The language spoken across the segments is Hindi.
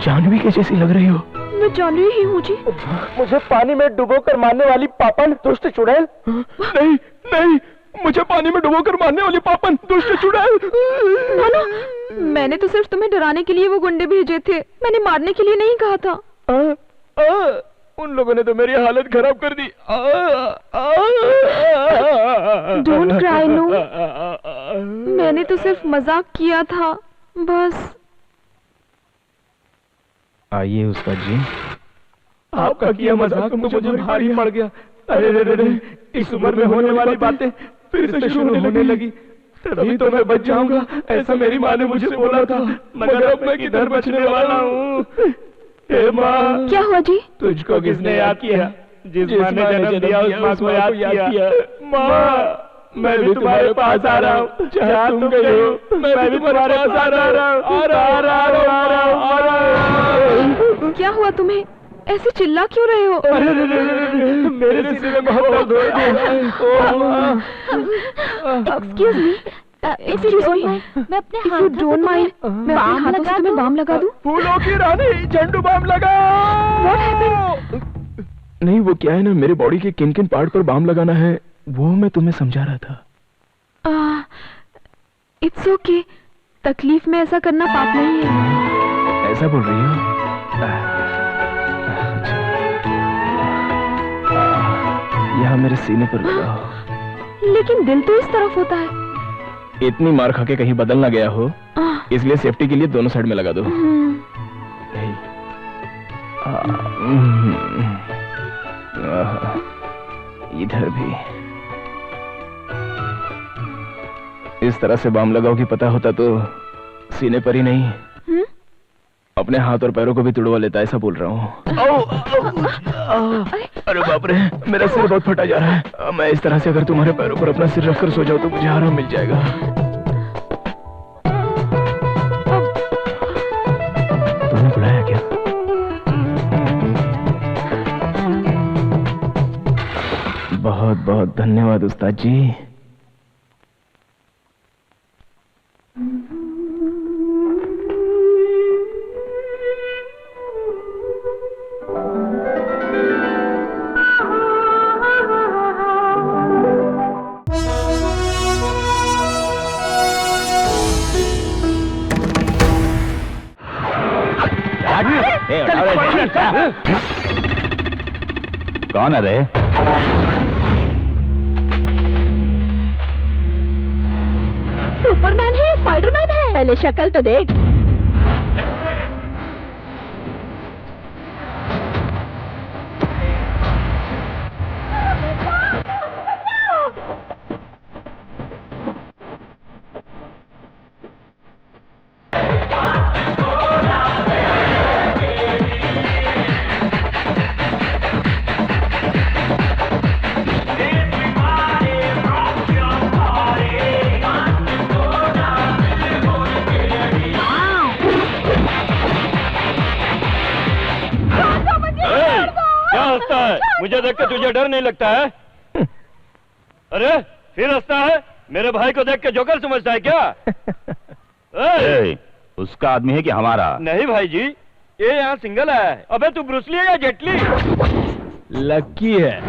जानवी के जैसी लग रही हो। मैं जानवी ही हूँ जी। मुझे पानी में डुबोकर मारने वाली पापन दुष्ट चुड़ैल। नहीं नहीं, मुझे पानी में डुबोकर मारने वाली पापन दुष्ट चुड़ैल। मैंने तो सिर्फ तुम्हें डराने के लिए वो गुंडे भेजे थे, मैंने मारने के लिए नहीं कहा था। उन लोगों ने तो मेरी हालत खराब कर दी। डोंट क्राई नो, मैंने तो सिर्फ मजाक किया था बस। आइए उस्ताद जी। आपका किया मजाक तो मुझे भारी पड़ गया। अरे इस उम्र में होने वाली बातें फिर से शुरू होने लगी। तभी तो मैं बच जाऊंगा, ऐसा मेरी माँ ने मुझे बोला था, मगर अब मैं किधर बचने वाला हूँ। हे माँ, क्या हुआ जी? तुझको किसने याद किया? जिस माँ ने जन्म दिया उस माँ को याद किया। माँ, मैं भी तुम्हारे पास आ रहा हूँ, जहाँ तुम गई हो मैं भी तुम्हारे पास आ रहा हूँ। क्या हुआ तुम्हें? ऐसे चिल्ला क्यों रहे हो? मेरे सीने में बहुत दर्द हो रहा है। एक्सक्यूज मी, मैं अपने हाथ डोंट माइंड, मैं अपने हाथों से तुम्हें बाम लगा दूं? फूलों की रानी, झंडू बाम लगा। What happened? नहीं, वो क्या है ना, मेरे बॉडी के किन किन पार्ट पर बाम लगाना है वो मैं तुम्हें समझा रहा था। इट्स ओके, तकलीफ में ऐसा करना पाप नहीं है। ऐसा बोल रही हो? यहाँ मेरे सीने पर लगाओ। लेकिन दिल तो इस तरफ होता है। इतनी मार खा के कहीं बदल ना गया हो, इसलिए सेफ्टी के लिए दोनों साइड में लगा दो। इधर भी इस तरह से बाम लगाओ, पता होता तो सीने पर ही नहीं अपने हाथ और पैरों को भी तुड़वा लेता, ऐसा बोल रहा हूँ। अरे बाप रे, मेरा सिर बहुत फटा जा रहा है। मैं इस तरह से अगर तुम्हारे पैरों पर अपना सिर रखकर सो जाऊं तो मुझे आराम मिल जाएगा। तुमने बुलाया क्या? बहुत बहुत धन्यवाद उस्ताद जी। कौन है रे? सुपरमैन है, स्पाइडरमैन है, पहले शक्ल तो देख। मुझे देख के तुझे डर नहीं लगता है? अरे फिर हंसता है? मेरे भाई को देख के जोकर समझता है क्या? उसका आदमी है कि हमारा? नहीं भाई जी, ये यहाँ सिंगल है। अबे तू ब्रूसली है या जेटली? लकी है।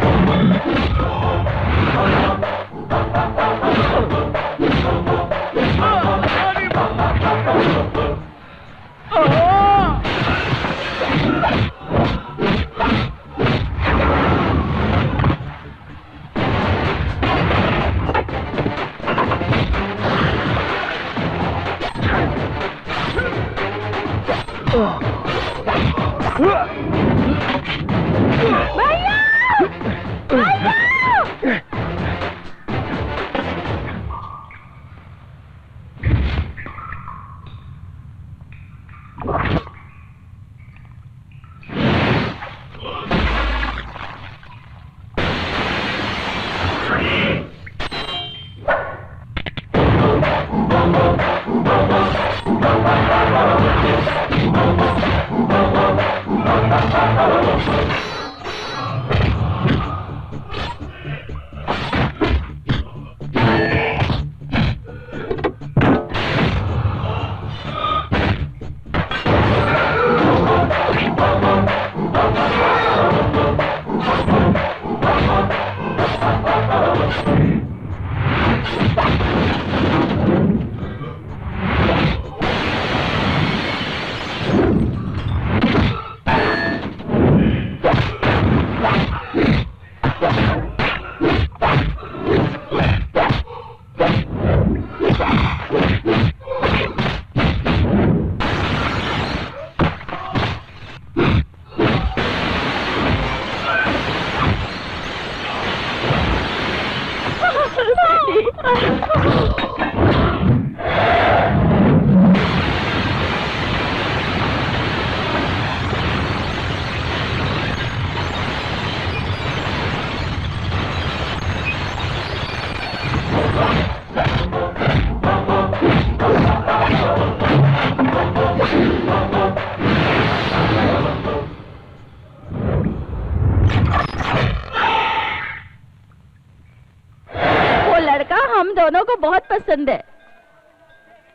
दोनों को बहुत पसंद है।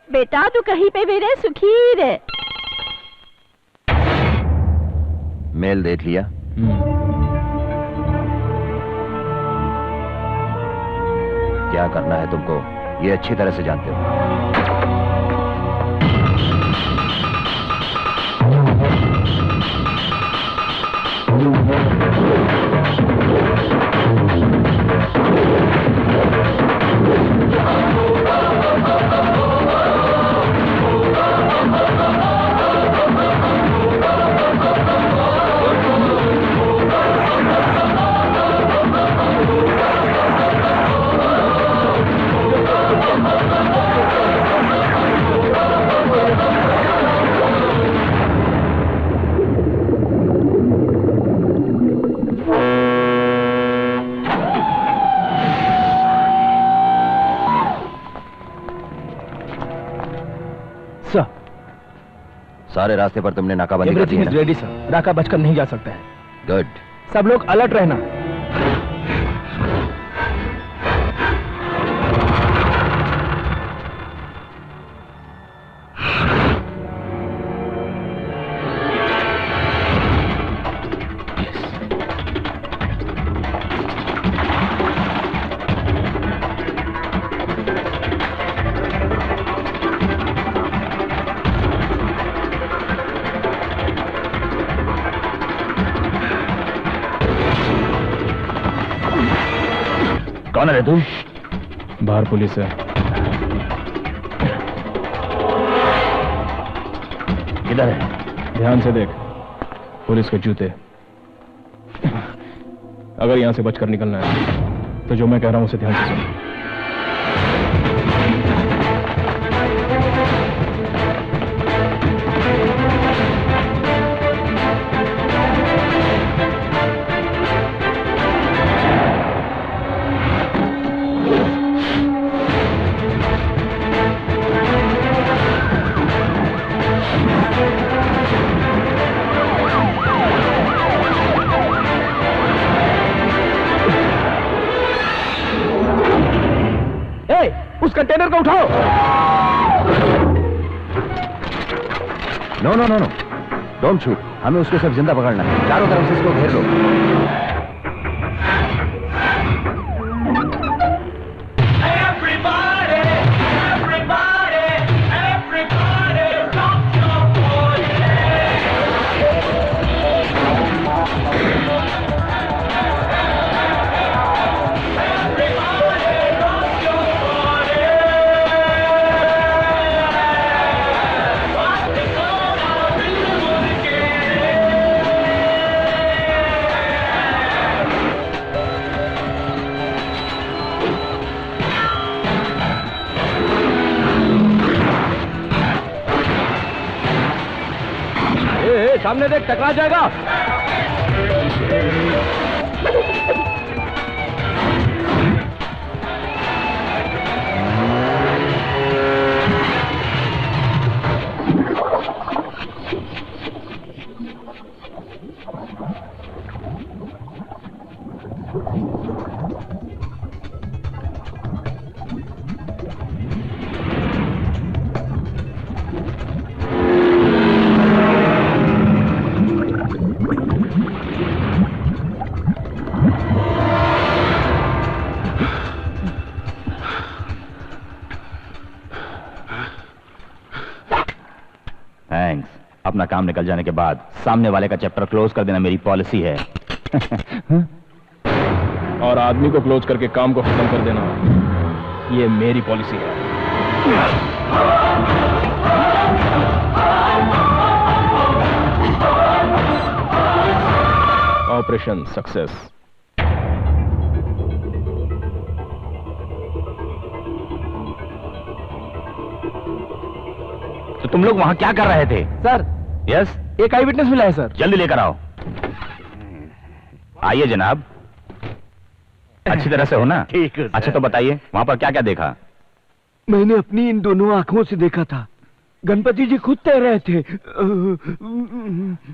बेटा तू कहीं पे भी रहे, सुखी रहे। मेल देख लिया? क्या करना है तुमको ये अच्छी तरह से जानते हो। सारे रास्ते पर तुमने नाकाबंदी कर दी है ना? रेडी सर, नाका बचकर नहीं जा सकता है। गुड। सब लोग अलर्ट रहना। कौन है रे तू? बाहर पुलिस है। किधर है? ध्यान से देख, पुलिस के जूते। अगर यहां से बचकर निकलना है तो जो मैं कह रहा हूं उसे ध्यान से सुन। उस कंटेनर को उठाओ। No no no no, don't shoot. हमें उसको सिर्फ जिंदा पकड़ना है। चारों तरफ से इसको घेर लो। सामने देख, टकरा जाएगा। अपना काम निकल जाने के बाद सामने वाले का चैप्टर क्लोज कर देना मेरी पॉलिसी है। और आदमी को क्लोज करके काम को खत्म कर देना, ये मेरी पॉलिसी है। Operation success. तो तुम लोग वहां क्या कर रहे थे? सर, यस, एक आई विटनेस मिला है सर। जल्दी लेकर आओ। आइए जनाब। अच्छी तरह से हो ना? ठीक है। अच्छा तो बताइए वहां पर क्या क्या देखा? मैंने अपनी इन दोनों आंखों से देखा था, गणपति जी खुद तैर रहे थे।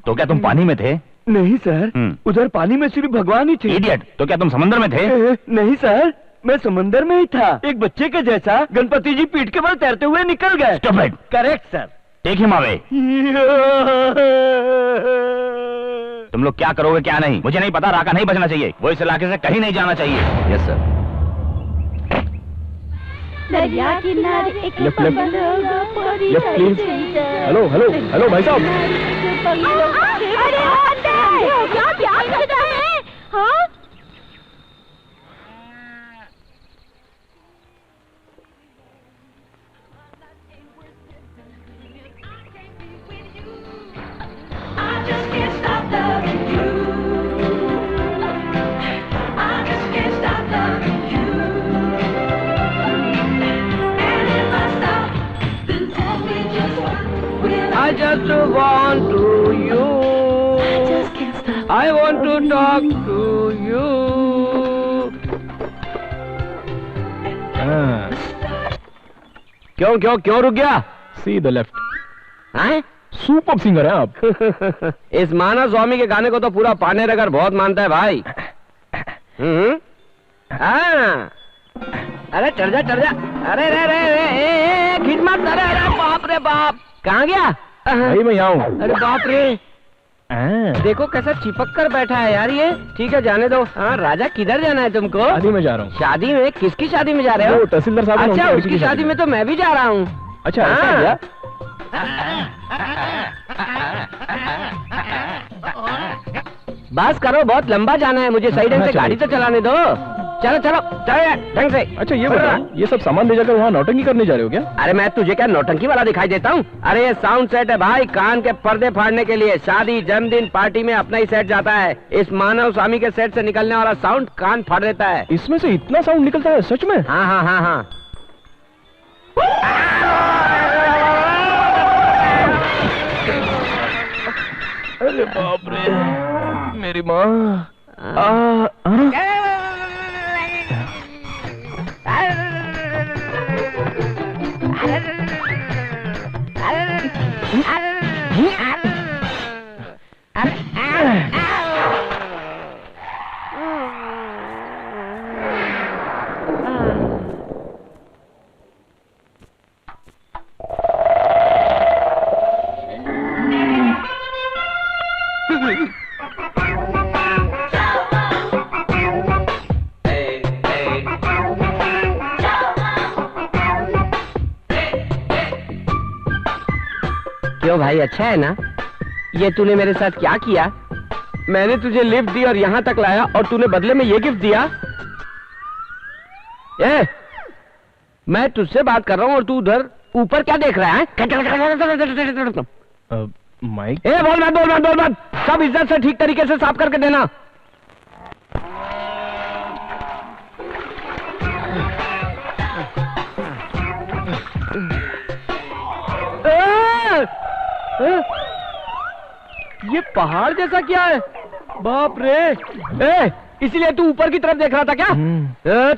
तो क्या तुम पानी में थे? नहीं सर, उधर पानी में सिर्फ भगवान ही थे। इडियट, तो क्या तुम समंदर में थे? नहीं सर। मैं समंदर में ही था, एक बच्चे के जैसा गणपति जी पीठ के बल तैरते हुए निकल गए। Correct sir. Take him away. तुम लोग क्या करोगे क्या नहीं मुझे नहीं पता। राका नहीं बचना चाहिए, वो इस इलाके से कहीं नहीं जाना चाहिए। Yes sir. दरिया किनारे एक लेफ्ट, लेफ्ट। परी left, please. Hello hello hello भाई साहब। अरे अंदर क्या प्यार करता है? हाँ I just want to you. I want to talk to you. क्यों क्यों क्यों रुक गया? See the left. हैं? सुपर सिंगर है आप। इस मानव स्वामी के गाने को तो पूरा पानेरगर बहुत मानता है भाई। हाँ। अरे चढ़ जा चढ़ जा। अरे रे रे रे खींच मत। अरे अरे बाप रे बाप, कहाँ गया? भाई मैं यहाँ हूँ। अरे बाप रे, देखो कैसा चिपक कर बैठा है यार ये। ठीक है जाने दो। हाँ राजा किधर जाना है तुमको? शादी में जा रहा हूँ। शादी में? किसकी शादी में जा रहे हो? तहसीलदार साहब। अच्छा उसकी शादी में तो मैं भी जा रहा हूँ। अच्छा ऐसा है क्या? बस करो, बहुत लंबा जाना है मुझे। सही ढंग से गाड़ी तो चलाने दो। चलो चलो चलो ढंग से। अच्छा ये बताओ, ये सब सामान ले जाकर वहाँ नौटंकी करने जा रहे हो क्या? अरे मैं तुझे क्या नौटंकी वाला दिखाई देता हूँ? अरे ये साउंड सेट है भाई, कान के पर्दे फाड़ने के लिए। शादी जन्मदिन पार्टी में अपना ही सेट जाता है। इस मानव स्वामी के सेट से निकलने वाला साउंड कान फाड़ देता है। इसमें से इतना साउंड निकलता है सच में? हाँ हाँ हाँ हाँ। अरे बाप रे, मेरी माँ। क्यों भाई, अच्छा है ना? ये तूने मेरे साथ क्या किया? मैंने तुझे लिफ्ट दी और यहाँ तक लाया और तूने बदले में ये गिफ्ट दिया? मैं तुझसे बात कर रहा हूँ और तू उधर ऊपर क्या देख रहा है? माइक। बोल मत। सब इज्जत से ठीक तरीके से साफ करके देना। ये पहाड़ जैसा क्या है? बाप रे। इसलिए तू ऊपर की तरफ देख रहा था क्या?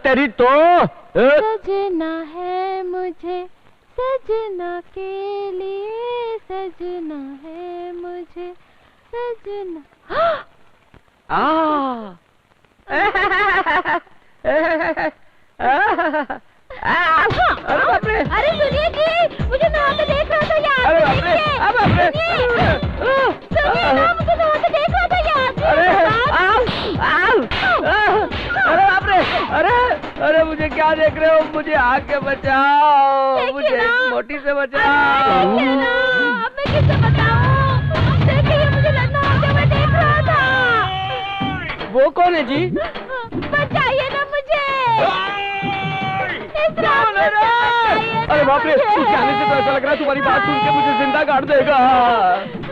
तेरी तो सजना है मुझे, सजना के लिए सजना है मुझे, सजना। अरे सुनिए जी, मुझे नहाते देख रहा था यार। अरे बाप रे, सुनिए ना, मुझे नहाते देख रहा था यार। अरे बाप रे, अरे मुझे क्या देख रहे हो? मुझे आके बचाओ, मुझे इस मोटी से बचाओ। अब मैं किससे बताऊं? देखिए मुझे नहाते हुए देख रहा था। वो कौन है जी? बचाइए ना मुझे। अरे बाप रे, उसके आने से तो ऐसा लग रहा है तुम्हारी बात सुन के मुझे जिंदा काट देगा।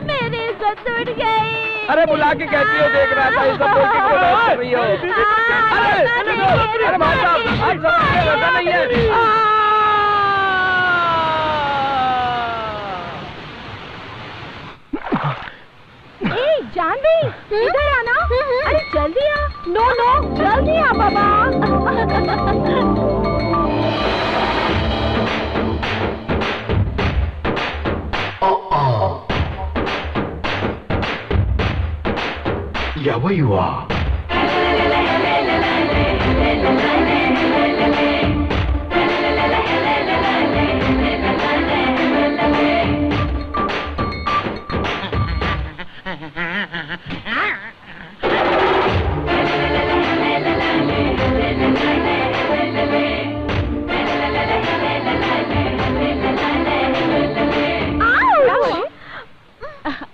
मेरी इज्जत टूट गई। अरे बुला के कहती हो, देख रहा था ये सब लोग किसको बात कर रही हो? अरे भाई साहब, आज सब ऐसा नहीं है। जानवी, इधर आना। अरे जल्दी आ। नो जल्दी आ बाबा। Yeah, where you are?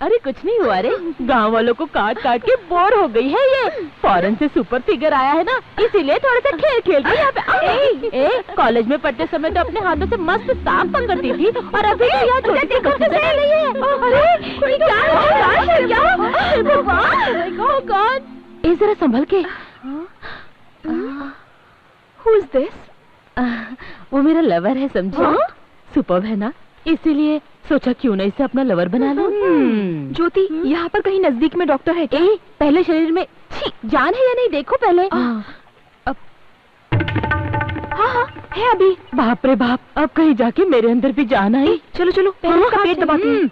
अरे कुछ नहीं हुआ रे, गांव वालों को काट काट के बोर हो गई है ये। फॉरेन से सुपर फिगर आया है ना, इसीलिए थोड़ा सा खेल खेल के यहाँ पे कॉलेज में पढ़ते समय तो अपने हाथों से मस्त सांप पकड़ती थी, और अभी तो यहाँ छोटी बच्चे से रही है। अरे क्या जरा संभल के। Who is this? वो मेरा लवर है, समझो। सुपर है ना, इसीलिए सोचा क्यों ना इसे अपना लवर बना लो। ज्योति, यहाँ पर कहीं नजदीक में डॉक्टर है क्या? पहले शरीर में जान है या नहीं देखो पहले। हाँ है अभी। बाप रे बाप, अब कहीं जाके मेरे अंदर भी जान आई। चलो चलो, पहले उसका पेट दबाते हैं।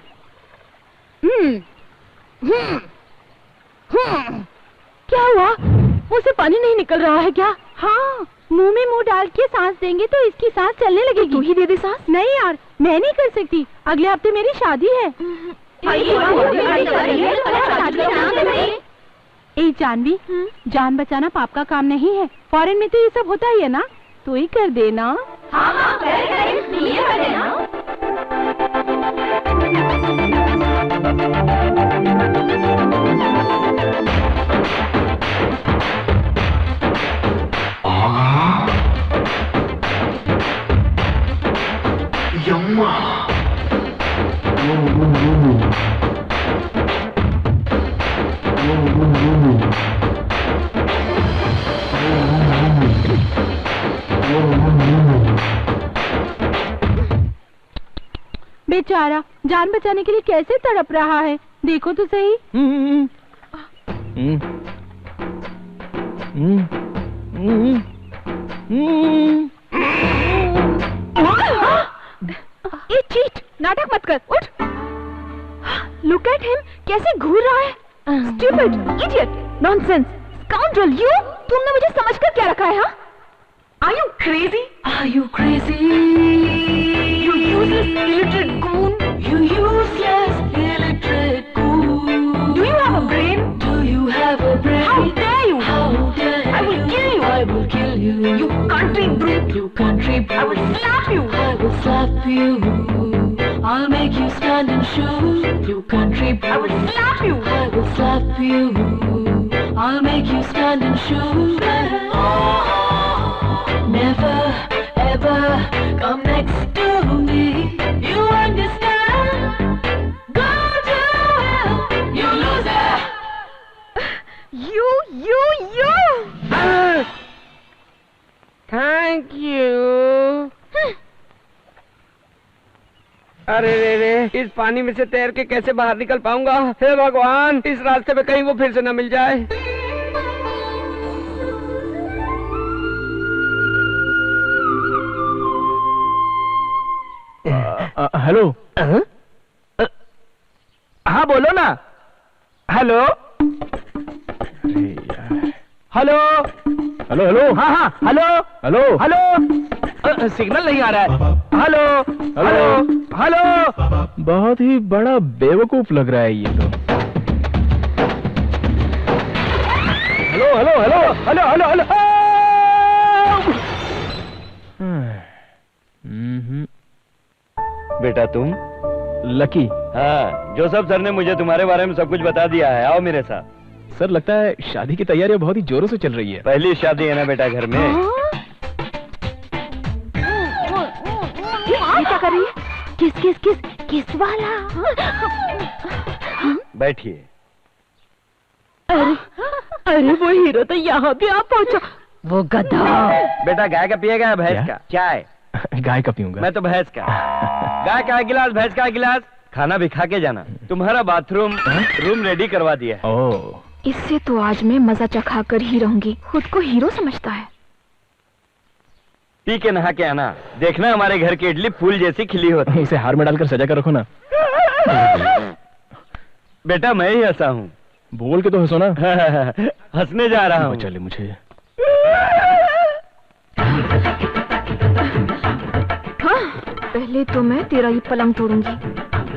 क्या हुआ? मुंह से पानी नहीं निकल रहा है क्या? हाँ, मुंह में मुंह डाल के सांस देंगे तो इसकी सांस चलने लगेगी। तू ही दे दे सांस। नहीं यार, मैं नहीं कर सकती, अगले हफ्ते मेरी शादी है। ए जानवी, जान बचाना पाप का काम नहीं है। फॉरेन में तो ये सब होता ही है ना, तो ही कर देना। बेचारा जान बचाने के लिए कैसे तड़प रहा है, देखो तो सही। ये चीट, नाटक मत कर, उठ। Look at him, कैसे घूर रहा है। Stupid, idiot, nonsense, scoundrel, you! तुमने मुझे समझकर क्या रखा है? हाँ? Are you crazy? Are you crazy? You useless illiterate goon! You useless illiterate goon! Do you have a brain? Do you have a brain? How dare you! How dare you! I will kill you! I will kill you! You country brute! You country brute! I will slap you! I will slap you! I'll make you stand and shoot! You country brute! I will slap you! I will slap you! I'll make you stand and shoot! Never ever come next to me. You understand? Go to hell, you loser! You! Thank you. अरे रे, इस पानी में से तैर के कैसे बाहर निकल पाऊंगा? हे भगवान, इस रास्ते पे कहीं वो फिर से न मिल जाए। हेलो। हाँ बोलो ना। Hello hello hello hello. हाँ हेलो हेलो हेलो। सिग्नल नहीं आ रहा है। Hello hello hello. बहुत ही बड़ा बेवकूफ लग रहा है ये तो। Hello hello hello hello hello hello. बेटा तुम? लकी। हाँ, जोसेफ सर ने मुझे तुम्हारे बारे में सब कुछ बता दिया है। आओ मेरे साथ। सर लगता है शादी की तैयारियां बहुत ही जोरों से चल रही है। पहली शादी है ना बेटा घर में। ये क्या कर रही है? किस किस किस किस वाला? बैठिए। अरे वो हीरो तो यहाँ भी आ पहुँचा। वो गधा। बेटा गाय का पिएगा या भैंस का? चाय। गाय का पीऊंगा। मैं तो भैंस का। गाय का गिलास, भैंस का गिलास। खाना भी खा के जाना। तुम्हारा बाथरूम रूम रेडी करवा दिया है। ओह। इससे तो आज मैं मजा चखा कर ही रहूंगी। खुद को हीरो समझता है। पी के नहा के आना। देखना हमारे घर की इडली फूल जैसी खिली होती। उसे हार में डालकर सजा कर रखो ना। बेटा मैं ही हंसा हूँ। बोल के तो हंसो ना। हंसने जा रहा हूँ। चले मुझे। पहले तो मैं तेरा ये पलंग तोड़ूंगी,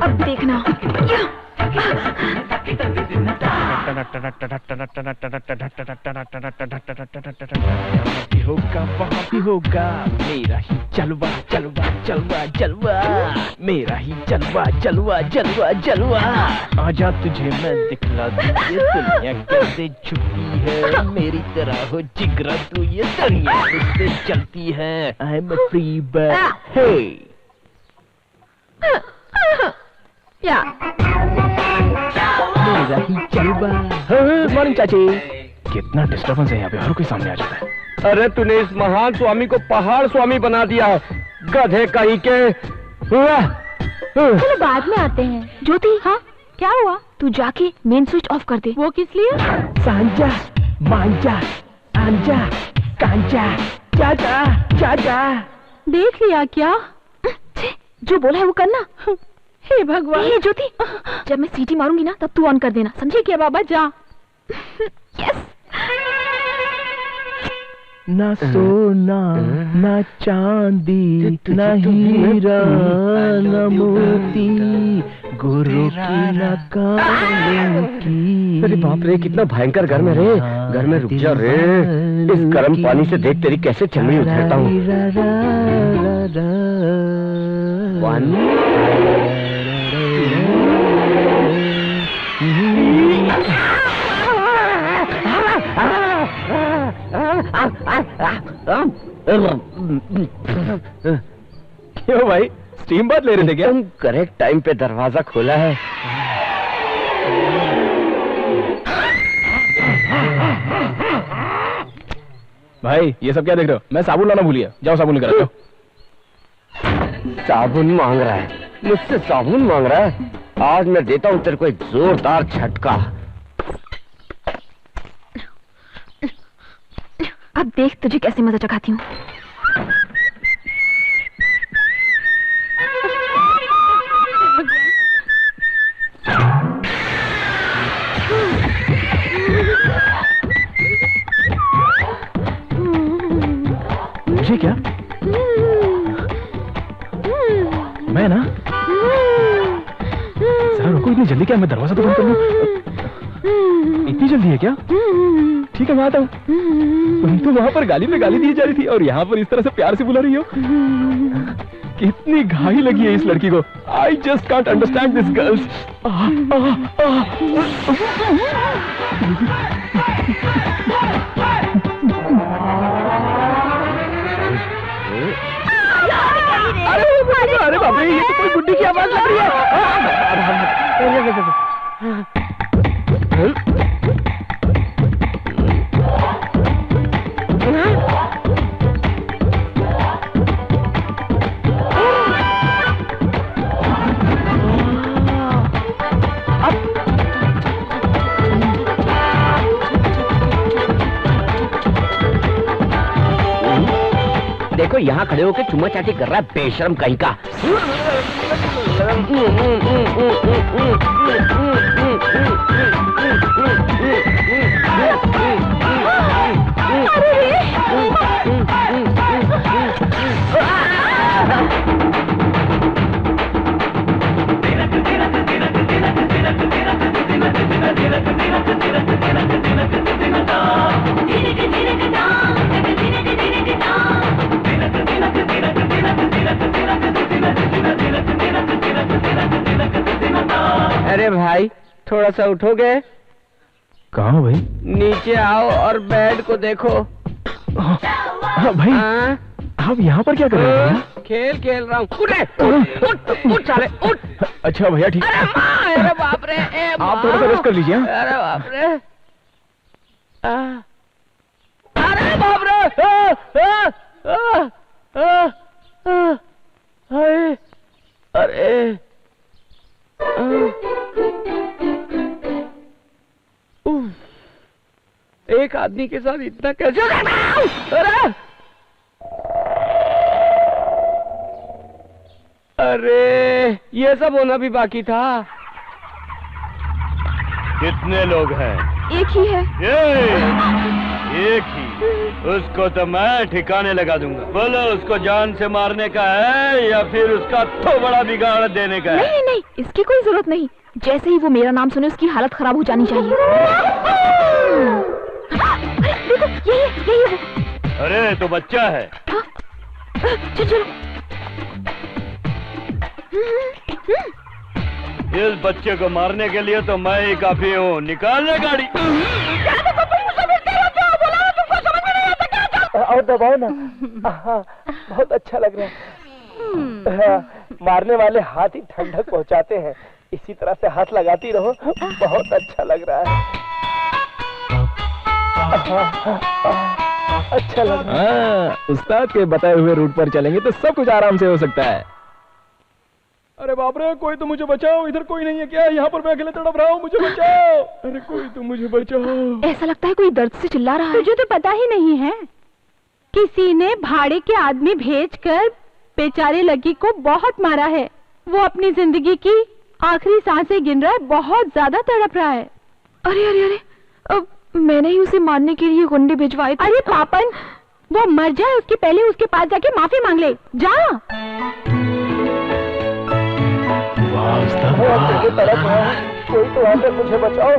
अब देखना। होगा वहाँ भी होगा मेरा ही जलवा जलवा जलवा जलवा, मेरा ही जलवा जलवा जलवा जलवा। आजा तुझे मैं दिखला दूं ये दुनिया कैसे छुपी है, मेरी तरह हो जिगरा तू ये दुनिया किससे चलती है। I am a free bird. Hey या मेरा ही जलवा। मॉर्निंग चाची। कितना डिस्टर्बेंस है यहाँ पे, हर कोई सामने आ जाता है। अरे तूने इस महान स्वामी को पहाड़ स्वामी बना दिया है, गधे कहीं के। चलो बाद में आते हैं। ज्योति, हाँ क्या हुआ? तू जाके मेन स्विच ऑफ कर दे। वो किस लिए? सांजा मांजा आंजा कांजा चाचा चाचा। देख लिया क्या? जो बोला है वो करना। हे भगवान। ये ज्योति, जब मैं सीटी मारूंगी ना तब तू ऑन कर देना, समझे क्या? बाबा जा। यस। ना सोना ना चांदी ना हीरा ना मोती, गुरु की ना की। अरे बाप रे, कितना भयंकर गर्म है रे। घर में रुक जा रे, इस गर्म पानी से देख तेरी कैसे चमड़ी उधेड़ता हूँ। क्यों भाई, स्टीम बात ले रहे थे क्या? तुम करेक्ट टाइम पे दरवाजा खोला है। भाई ये सब क्या देख रहे हो? मैं साबुन लाना भूल गया, जाओ साबुन लेकर आओ। साबुन मांग रहा है, मुझसे साबुन मांग रहा है। आज मैं देता हूँ तेरे को एक जोरदार झटका। अब देख तुझे कैसे मजा चखाती हूँ। मुझे क्या? मैं ना जरा रुको, इतनी जल्दी क्या? मैं दरवाजा तो बंद कर लूं। इतनी जल्दी है क्या? ठीक है मैं आता हूँ। तुम तो वहां पर गाली पे गाली दी जा रही थी और यहाँ पर इस तरह से प्यार से बुला रही हो। कितनी घाई लगी है इस लड़की को। I just can't understand this girls. अरे बाप रे, ये तो कोई गुड्डी की आवाज लग रही देखो यहाँ खड़े होकर चुम्मा चाटी कर रहा है, बेशरम कहीं का। अरे भाई थोड़ा सा उठोगे? कहाँ हो भाई? नीचे आओ और बेड को देखो। हाँ भाई, आप यहाँ पर क्या कर रहे हैं? खेल रहा हूँ। उठ साले उठ। अच्छा भैया ठीक है। अरे बाप रे, आप थोड़ा सा रेस्ट कर लीजिए। अरे बाप रे, अरे बाप रे, अरे एक आदमी के साथ इतना कैसे? अरे ये सब होना भी बाकी था। कितने लोग हैं? एक ही है। एक ही, उसको तो मैं ठिकाने लगा दूंगा। बोलो, उसको जान से मारने का है या फिर उसका तो बड़ा बिगाड़ देने का है? नहीं नहीं, इसकी कोई जरूरत नहीं। जैसे ही वो मेरा नाम सुने उसकी हालत खराब हो जानी चाहिए। देखो, यही वो। अरे तो बच्चा है। चलो। इस बच्चे को मारने के लिए तो मैं ही काफी हूँ। निकालने गाड़ी। और दबाओ ना। हाँ, बहुत अच्छा लग रहा है। हाँ, मारने वाले हाथ ही ठंडक पहुंचाते हैं। इसी तरह से हाथ लगाती रहो, बहुत अच्छा लग रहा है। अच्छा लग रहा है। उस्ताद के बताए हुए रूट पर चलेंगे तो सब कुछ आराम से हो सकता है। अरे बाप रे, कोई तो मुझे बचाओ। इधर कोई नहीं है क्या? यहाँ पर मैं अकेले तड़प रहा हूँ, मुझे बचाओ। अरे कोई तो मुझे बचाओ। ऐसा लगता है कोई दर्द से चिल्ला रहा है। तुझे तो पता ही नहीं है, किसी ने भाड़े के आदमी भेजकर बेचारे लकी को बहुत मारा है। वो अपनी जिंदगी की आखिरी सांसें गिन रहा है, बहुत ज्यादा तड़प रहा है। अरे अरे अरे, अब मैंने ही उसे मारने के लिए गुंडे भिजवाए थे। अरे पापन, वो मर जाए उसके पहले उसके पास जाके माफी मांग ले। जा। कोई तो आकर मुझे बचाओ।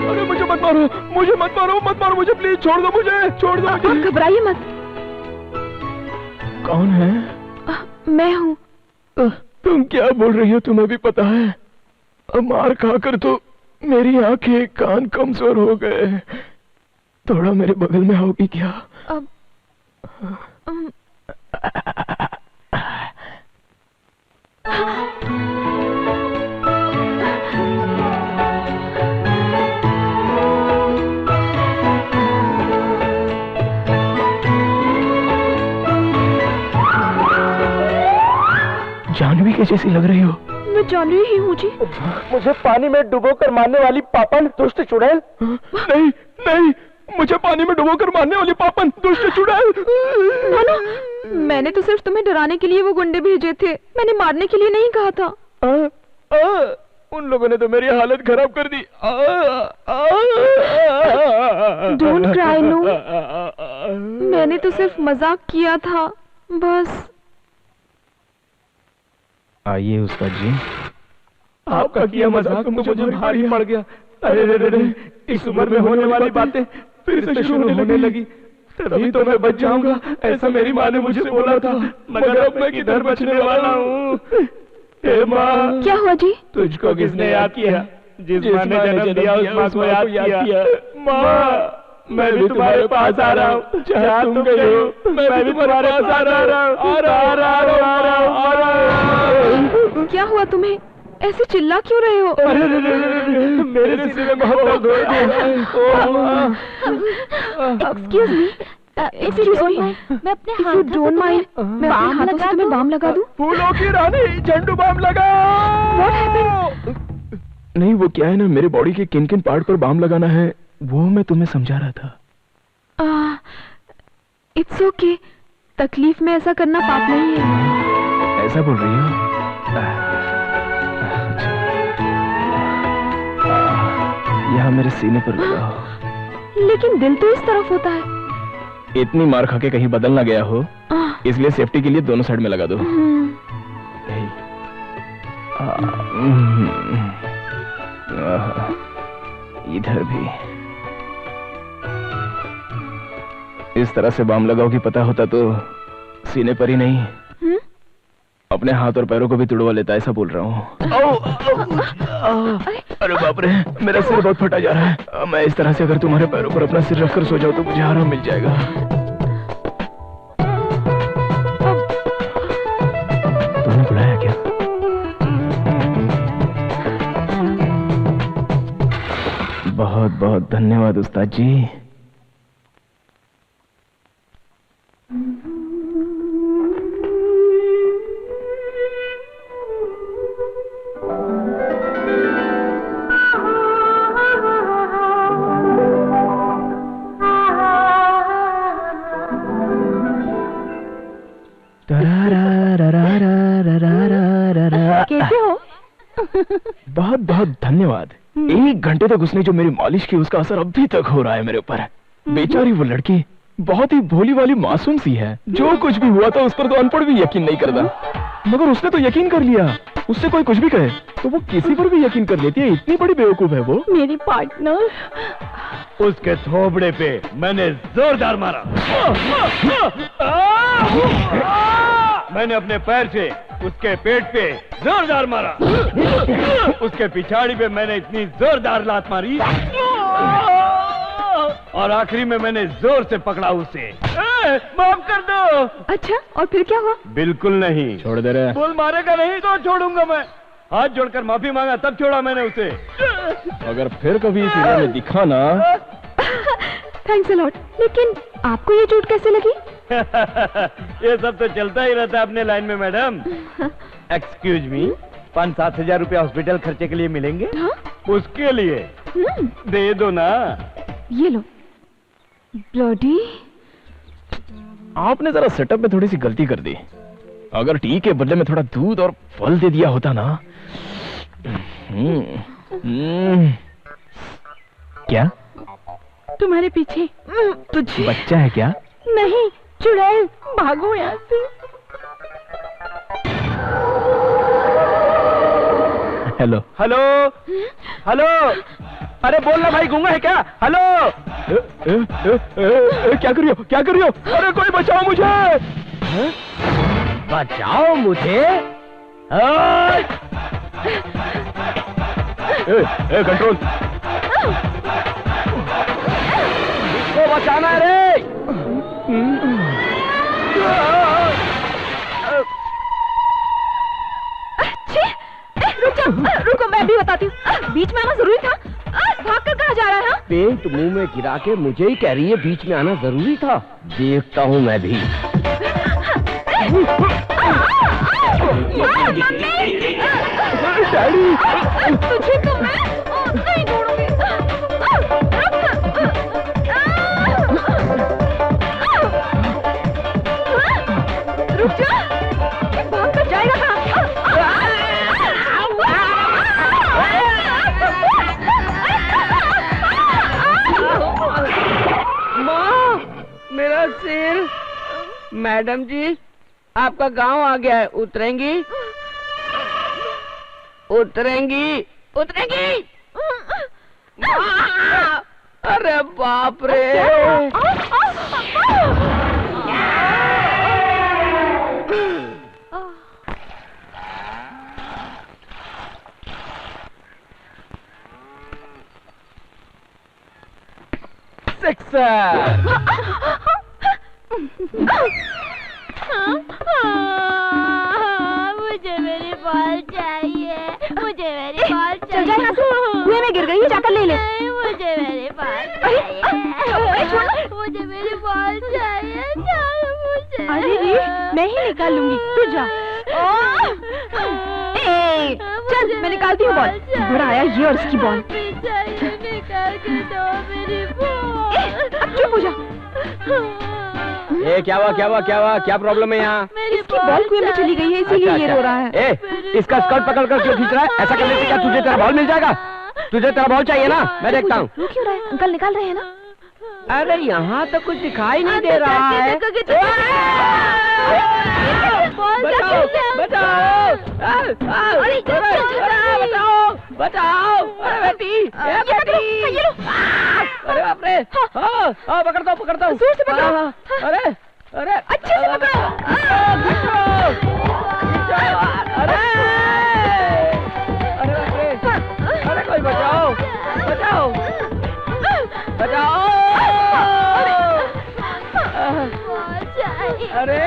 अरे मुझे मत मारो, मुझे मत मारो, मत मारो मुझे, प्लीज छोड़ दो मुझे, छोड़ दो मुझे। आप घबराइए मत। कौन है? मैं हूँ। तुम क्या बोल रही हो? तुम्हें भी पता है मार खाकर तो मेरी आंखें कान कमजोर हो गए। थोड़ा मेरे बगल में आओगी क्या? अब जानवी के जैसी लग रही हो। मैं जानवी ही हूँ जी। मुझे पानी में डुबोकर मारने वाली पापन दुष्ट चुड़ैल। नहीं नहीं, मुझे पानी में डुबोकर मारने वाली पापन दुष्ट चुड़ैल। नाना, मैंने तो सिर्फ तुम्हें डराने के लिए वो गुंडे भेजे थे, मैंने मारने के लिए नहीं कहा था। उन लोगों ने तो मेरी हालत खराब कर दी। डोंट क्राई नो, मैंने तो सिर्फ मजाक किया था बस। आइए उस्ताद जी। आपका किया मजाक तो मुझे भारी पड़ गया। अरे रे रे, इस उम्र में होने वाली बातें फिर से शुरू होने लगी। तभी तो मैं बच जाऊंगा, ऐसा मेरी माँ ने मुझे बोला था, मगर अब मैं किधर बचने वाला हूँ। हे माँ, क्या हुआ जी? तुझको किसने याद किया? जिस माँ ने जन्म दिया उस माँ को याद किया। माँ, मैं भी तुम्हारे पास आ रहा हूँ, जहाँ तुम गई हो मैं भी तुम्हारे पास आ रहा हूँ। क्या हुआ तुम्हें? ऐसे चिल्ला क्यों रहे हो? अरे मेरे सीने में बहुत दर्द हो रहा है। एक्सक्यूज मी, एक्सक्यूज मी, मैं अपने इफ यू डोंट माइंड, मैं अपने हाथों से तुम्हें बाम लगा दूं? फूलों की रानी, झंडू बाम लगा। What happened? नहीं, वो क्या है ना, मेरे बॉडी के किन किन पार्ट पर बाम लगाना है वो मैं तुम्हें समझा रहा था। इट्स ओके, तकलीफ में ऐसा करना पाप नहीं है। ऐसा बोल रही हो? यहाँ मेरे सीने पर लगाओ। लेकिन दिल तो इस तरफ होता है। इतनी मार खा के कहीं बदल ना गया हो, इसलिए सेफ्टी के लिए दोनों साइड में लगा दो। इधर भी इस तरह से बाम लगाओगी, पता होता तो सीने पर ही नहीं अपने हाथ और पैरों को भी तुड़वा लेता, ऐसा बोल रहा हूँ। अरे बाप रे, मेरा सिर बहुत फटा जा रहा है। मैं इस तरह से अगर तुम्हारे पैरों पर अपना सिर रखकर सो जाऊं तो मुझे आराम मिल जाएगा। तुमने बुलाया क्या? बहुत बहुत धन्यवाद उस्ताद जी। कैसे हो? बहुत बहुत धन्यवाद। 1 घंटे तक उसने जो मेरी मालिश की उसका असर अभी तक हो रहा है मेरे ऊपर। बेचारी वो लड़की बहुत ही भोली वाली मासूम सी है। जो कुछ भी हुआ था उस पर तो अनपढ़ भी यकीन नहीं करता, मगर उसने तो यकीन कर लिया। उससे कोई कुछ भी कहे तो वो किसी पर भी यकीन कर लेती है। इतनी बड़ी बेवकूफ है वो। मेरी पार्टनर। उसके थोबड़े पे मैंने जोरदार मारा। मैंने अपने पैर से उसके पेट पे जोरदार मारा। उसके पिछाड़ी पे मैंने इतनी जोरदार लात मारी और आखिरी में मैंने जोर से पकड़ा उसे। माफ कर दो। अच्छा, और फिर क्या हुआ? बिल्कुल नहीं। छोड़ दे रहे। बोल मारेगा नहीं तो छोड़ूंगा मैं। हाथ जोड़कर माफी मांगा तब छोड़ा मैंने उसे। अगर फिर कभी इस एरिया में दिखा ना। Thanks a lot. लेकिन आपको ये चोट कैसे लगी? ये सब तो चलता ही रहता है अपने लाइन में मैडम। एक्सक्यूज मी, 5-7 हजार रुपया हॉस्पिटल खर्चे के लिए मिलेंगे? हाँ? उसके लिए दे दो ना। ये लो। ब्लडी। आपने जरा सेटअप में थोड़ी सी गलती कर दी। अगर टी के बदले में थोड़ा दूध और फल दे दिया होता ना। क्या? तुम्हारे पीछे। तुझे बच्चा है क्या? नहीं, चुड़ैल। भागो यहाँ से। Hello hello hello. अरे बोलना भाई, गूंगा है क्या? हेलो। क्या कर रही हो? क्या कर रही हो? अरे कोई बचाओ मुझे। बचाओ मुझे। कंट्रोल। इसको बचाना है रे। रुको, मैं भी बताती हूँ। बीच में आना जरूरी था? भागकर कहाँ जा रहा है? पेंट मुंह में गिरा के मुझे ही कह रही है बीच में आना जरूरी था। देखता हूँ मैं भी। डैडी, तुझे तो मैं नहीं छोड़ूंगी। रुक जा। भागकर जाएगा कहाँ? मेरा सिर। मैडम जी, आपका गांव आ गया है। उतरेंगी? उतरेंगी? उतरेंगी? अरे बाप रे। मुझे मेरी बॉल चाहिए। मुझे मेरी बॉल चल जा यहाँ से। कुएं में गिर गई है, जाकर ले ले। मुझे मेरी बॉल चाहिए। मुझे मेरी बॉल चाहिए। मुझे। अरे री, मैं ही निकाल लूंगी, तू जा। चल, मैं निकालती हूँ बॉल। बड़ा आया ये और इसकी बॉल। निकाल के दो मेरी बॉल। अब चुप हो जा। क्या हुआ? क्या हुआ? क्या हुआ? क्या प्रॉब्लम है यहाँ? इसकी बॉल कुएं में चली गई है, इसीलिए ये रो रहा है। इसका स्कर्ट पकड़ कर क्यों खींच रहा है? ऐसा करने से क्या तुझे तेरा बॉल मिल जाएगा? तुझे तेरा बॉल चाहिए ना? मैं देखता हूँ। रो क्यों रहा है? अंकल निकाल रहे हैं ना? अरे यहाँ तो कुछ दिखाई नहीं दे रहा है। बचाओ, बचाओ, बचाओ, बचाओ। अरे बेटी, बेटी। अरे बाप रे। हाँ, पकड़ता हूँ, पकड़ता हूँ। जोर से पकड़ो। अरे, अरे, अच्छे से पकड़ो। अरे, अरे बाप रे। अरे कोई बचाओ, बचाओ, बचाओ। अरे,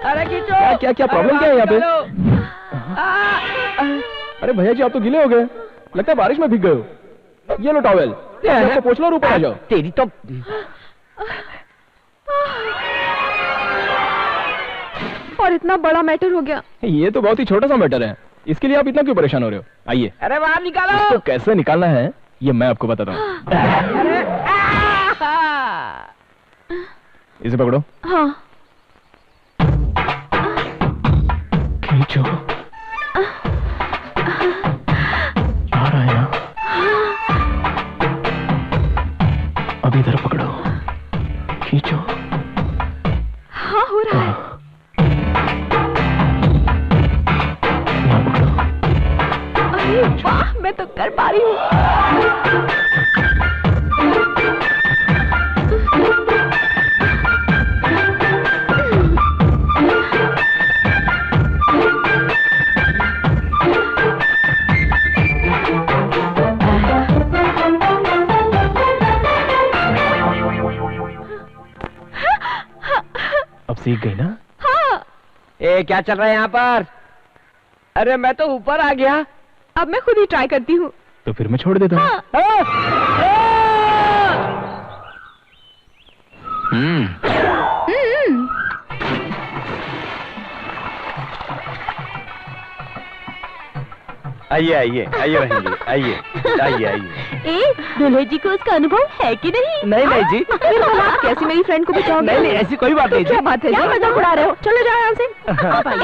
अरे खींचो। क्या क्या प्रॉब्लम क्या है यहाँ पे? अरे भैया जी, आप तो गीले हो गए। लगता है बारिश में भीग गए हो। ये लो टॉवेल, आपको पोंछ लो और ऊपर आ जाओ। तेरी तो और इतना बड़ा मैटर हो गया। ये तो बहुत ही छोटा सा मैटर है, इसके लिए आप इतना क्यों परेशान हो रहे हो? आइए। अरे बाहर निकालो। इसको कैसे निकालना है ये मैं आपको बताता हूँ। इसे पकड़ो। हाँ। खींचो। सीख गई ना? हाँ। ए क्या चल रहा है यहाँ पर? अरे मैं तो ऊपर आ गया। अब मैं खुद ही ट्राई करती हूँ। तो फिर मैं छोड़ देता हूँ। आइए आइए आइए बहन जी, आइए आइए आइए। ए, दूल्हे जी को उसका अनुभव है कि नहीं? नहीं नहीं जी, फिर भला आप कैसे मेरी फ्रेंड को बचाओगे? नहीं नहीं ऐसी कोई बात नहीं जी। क्या बात है? क्या मजाक उड़ा रहे हो? चलो जाओ यहाँ से।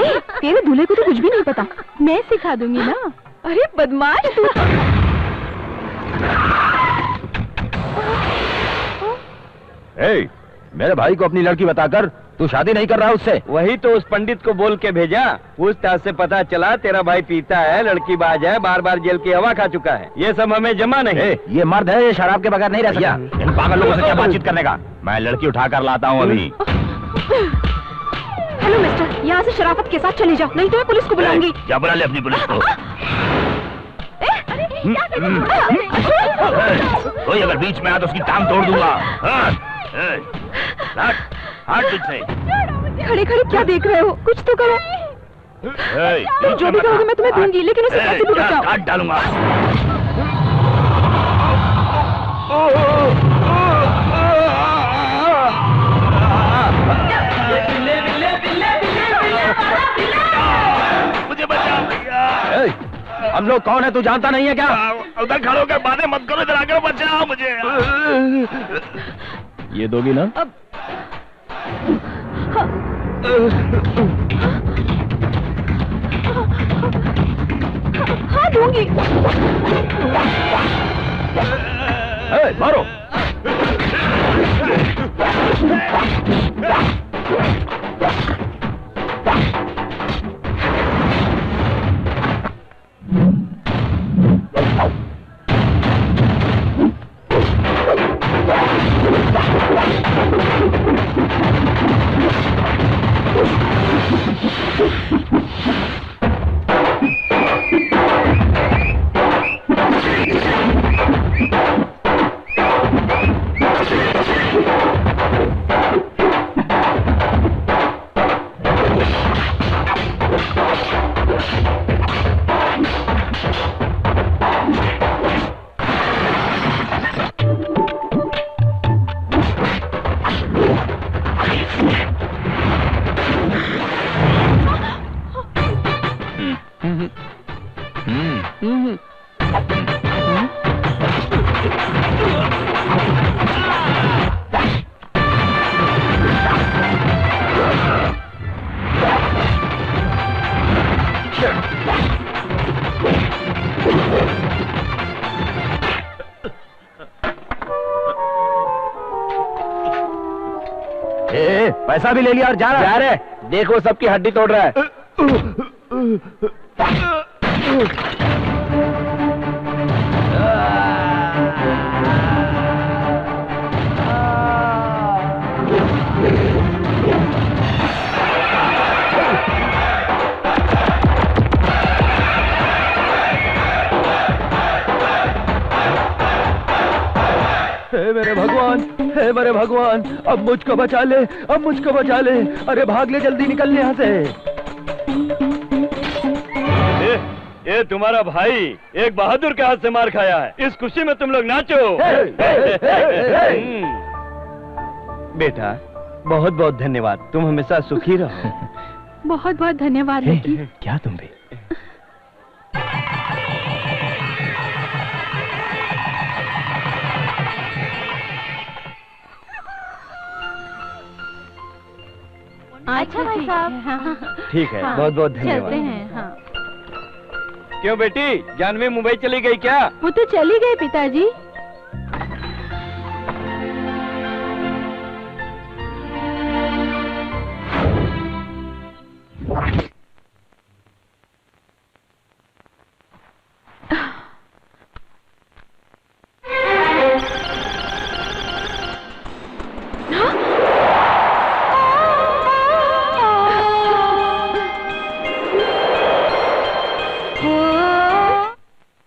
ए, तेरे दूल्हे को तो कुछ भी नहीं पता। मैं सिखा दूंगी ना। अरे बदमाश तू। ए, मेरे भाई को अपनी लड़की बताकर तू शादी नहीं कर रहा उससे? वही तो उस पंडित को बोल के भेजा। पूछताछ से पता चला तेरा भाई पीता है, लड़की बाज है, बार बार जेल की हवा खा चुका है। ये सब हमें जमा नहीं। ये मर्द है, ये शराब के बगैर नहीं रह सकता। इन पागल लोगों से क्या बातचीत करने का? मैं लड़की उठा कर लाता हूँ अभी। हेलो मिस्टर, यहाँ से शराफत के साथ चले जाओ, नहीं तो मैं पुलिस को बुलाऊंगी। क्या बुला ले अपनी पुलिस को? कोई अगर बीच में आया तो उसकी टांग तोड़ दूंगा। हट बीच से। खड़े खड़े क्या देख रहे हो? कुछ तो करो। जो भी करोगे मैं तुम्हें दूंगी, लेकिन उसे कैसे भी बचाओ। काट डालूंगा। मुझे बचा भैया। हम लोग कौन है तू जानता नहीं है क्या? उधर खड़े होकर बातें मत करो, इधर आकर बचाओ मुझे। ये दोगी ना? हाँ दूंगी। मारो। पैसा भी ले लिया और जा रहा है। देखो सबकी हड्डी तोड़ रहा है। हे मेरे भगवान, हे मेरे भगवान, अब मुझको बचा ले, अब मुझको बचा ले। अरे भाग ले, जल्दी निकल यहाँ से। ये तुम्हारा भाई एक बहादुर के हाथ से मार खाया है। इस खुशी में तुम लोग नाचो। बेटा बहुत बहुत धन्यवाद, तुम हमेशा सुखी रहो। बहुत बहुत धन्यवाद लकी। क्या तुम भी? अच्छा भाई साहब। ठीक है, बहुत बहुत धन्यवाद। चलते हैं। हाँ। क्यों बेटी, जानवी मुंबई चली गई क्या? वो तो चली गई पिताजी।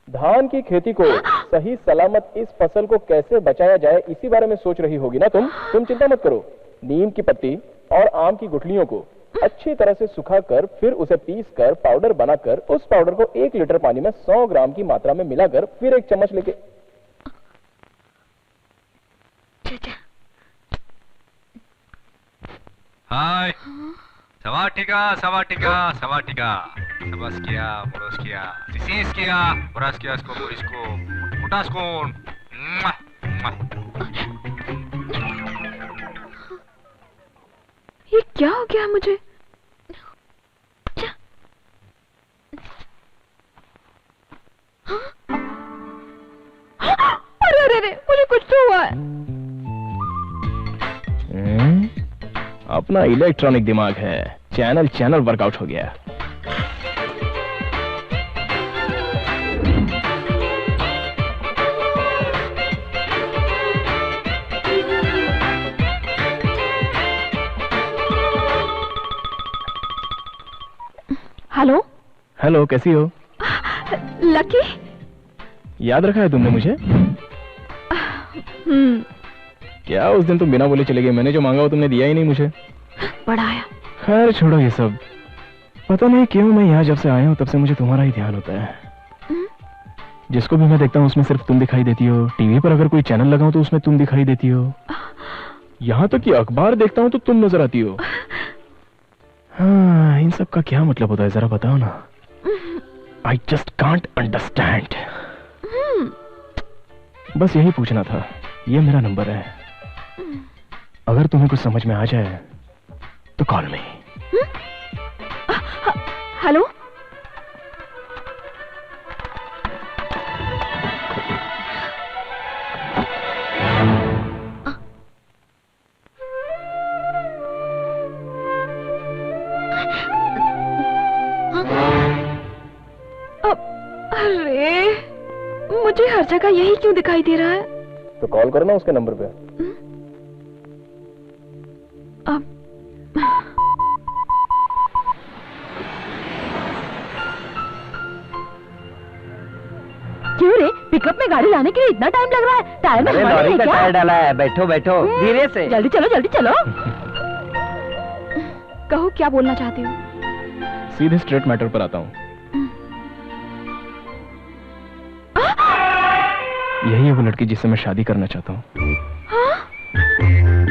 धान की खेती को सही सलामत इस फसल को कैसे बचाया जाए, इसी बारे में सोच रही होगी ना तुम चिंता मत करो। नीम की पत्ती, और आम की गुठलियों को अच्छी तरह से सुखाकर फिर उसे पीसकर पाउडर बनाकर उस पाउडर को 1 लीटर पानी में 100 ग्राम की मात्रा में मिलाकर फिर 1 चम्मच लेके हाय सवाटिका सवाटिका सवाटिका सबस्किया मोरस्किया सिसिस्किया मोरस्किया इसको मोरिस्को मुटास्कोन ये क्या हो गया मुझे? अरे अरे अरे मुझे कुछ तो हुआ है। अपना इलेक्ट्रॉनिक दिमाग है, चैनल वर्कआउट हो गया। हेलो हेलो, कैसी हो? लकी, याद रखा है तुमने मुझे? क्या उस दिन तुम बिना बोले चले गए? मैंने जो मांगा वो तुमने दिया ही नहीं मुझे। बड़ा आया। खैर छोड़ो ये सब। पता नहीं क्यों मैं यहाँ जब से आया हूँ तब से मुझे तुम्हारा ही ध्यान होता है। जिसको भी मैं देखता हूँ उसमें सिर्फ तुम दिखाई देती हो। टीवी पर अगर कोई चैनल लगाऊं तो उसमें तुम दिखाई देती हो। यहाँ तक कि अखबार देखता हूँ तो तुम नजर आती हो। हाँ, इन सब का क्या मतलब होता है जरा बताओ ना। I just can't understand. बस यही पूछना था। ये मेरा नंबर है, अगर तुम्हें कुछ समझ में आ जाए तो कॉल मी। हेलो, अरे मुझे हर जगह यही क्यों दिखाई दे रहा है? तो कॉल करो ना उसके नंबर पे। अब क्यों रे, पिकअप में गाड़ी लाने के लिए इतना टाइम लग रहा है? टायर में हवा नहीं है क्या? टायर डाला है। बैठो बैठो, धीरे से। जल्दी चलो जल्दी चलो। कहो क्या बोलना चाहती हो? सीधे स्ट्रेट मैटर पर आता हूँ। यही है वो लड़की जिससे मैं शादी करना चाहता हूँ।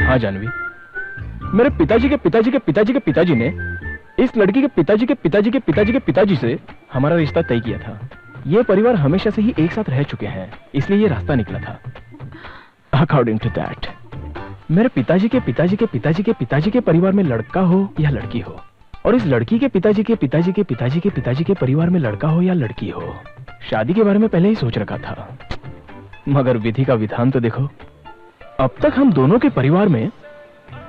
हाँ जानवी, मेरे पिताजी के पिताजी के पिताजी के पिताजी ने इस लड़की के पिताजी के पिताजी के पिताजी के पिताजी से हमारा रिश्ता तय किया था। ये परिवार हमेशा से ही एक साथ रह चुके हैं, इसलिए ये रास्ता निकला था। अकॉर्डिंग टू दैट, मेरे पिताजी के पिताजी के पिताजी के पिताजी के परिवार में लड़का हो या लड़की हो, और इस लड़की के पिताजी के पिताजी के पिताजी के पिताजी के परिवार में लड़का हो या लड़की हो, शादी के बारे में पहले ही सोच रखा था। मगर विधि का विधान तो देखो। अब तक हम दोनों के परिवार में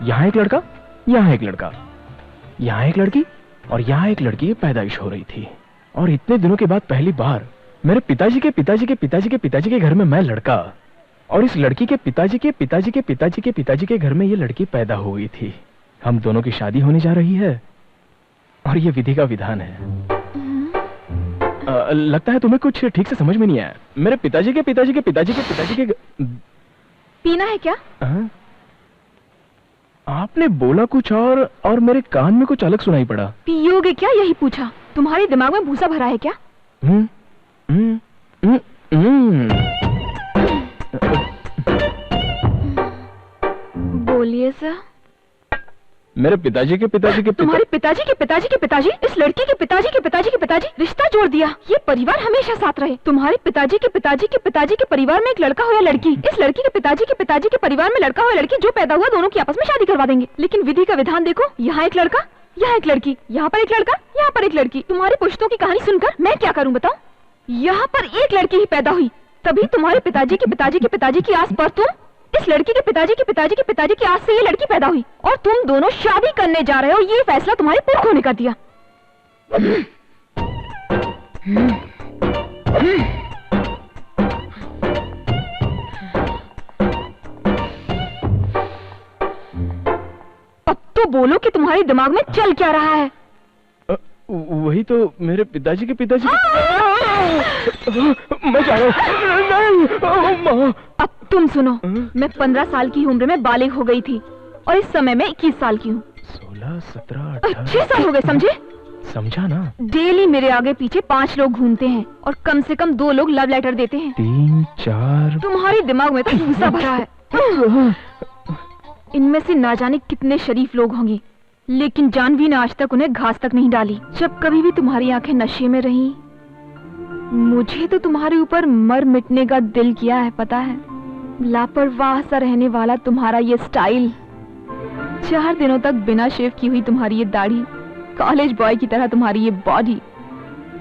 यहाँ एक लड़का, यहाँ एक लड़का, यहाँ एक लड़की और यहाँ एक लड़की की पैदाइश हो रही थी। और इतने दिनों के बाद पहली बार मेरे पिताजी के पिताजी के पिताजी के पिताजी के घर में मैं लड़का, और इस लड़की के पिताजी के पिताजी के पिताजी के पिताजी के घर में ये लड़की पैदा हो गई थी। हम दोनों की शादी होने जा रही है और ये विधि का विधान है। लगता है तुम्हें कुछ ठीक से समझ में नहीं आया। मेरे पिताजी के पिताजी के पिताजी के पिताजी के पीना है क्या? आपने बोला कुछ और मेरे कान में कुछ अलग सुनाई पड़ा। पियोगे क्या, यही पूछा। तुम्हारे दिमाग में भूसा भरा है क्या? बोलिए सर। मेरे पिताजी के पिताजी के तुम्हारे पिताजी के पिताजी के पिताजी इस लड़की के पिताजी के पिताजी के पिताजी रिश्ता जोड़ दिया। ये परिवार हमेशा साथ रहे। तुम्हारे पिताजी के पिताजी के पिताजी के परिवार में एक लड़का हो या लड़की, इस लड़की के पिताजी के पिताजी के परिवार में लड़का हो या लड़की, जो पैदा हुआ दोनों की आपस में शादी करवा देंगे। लेकिन विधि का विधान देखो, यहाँ एक लड़का, यहाँ एक लड़की, यहाँ पर एक लड़का, यहाँ पर एक लड़की। तुम्हारी पुश्तों की कहानी सुनकर मैं क्या करूँ बताओ? यहाँ पर एक लड़की ही पैदा हुई, तभी तुम्हारे पिताजी के पिताजी के पिताजी की आस पर तुम इस लड़की के पिताजी के पिताजी के पिताजी की आस से ये लड़की पैदा हुई, और तुम दोनों शादी करने जा रहे हो। ये फैसला तुम्हारे पुरखों ने कर दिया। अब तो बोलो कि तुम्हारे दिमाग में चल क्या रहा है? वही तो, मेरे पिताजी के पिताजी मैं जा रहा हूँ। अब तुम सुनो, मैं 15 साल की उम्र में बालिग हो गई थी और इस समय मैं 21 साल की हूँ। 16, 17, 6 साल हो गए, समझे? समझा ना? डेली मेरे आगे पीछे 5 लोग घूमते हैं और कम से कम 2 लोग लव लेटर देते हैं। 3, 4। तुम्हारे दिमाग में तो भूसा भरा है। इनमें से ना जाने कितने शरीफ लोग होंगे, लेकिन जानवी ने आज तक उन्हें घास तक नहीं डाली। जब कभी भी तुम्हारी आंखें नशे में रही, मुझे तो तुम्हारे ऊपर मर मिटने का दिल किया है, पता है? लापरवाह सा रहने वाला तुम्हारा ये स्टाइल, 4 दिनों तक बिना शेव की हुई तुम्हारी ये दाढ़ी, कॉलेज बॉय की तरह तुम्हारी ये बॉडी,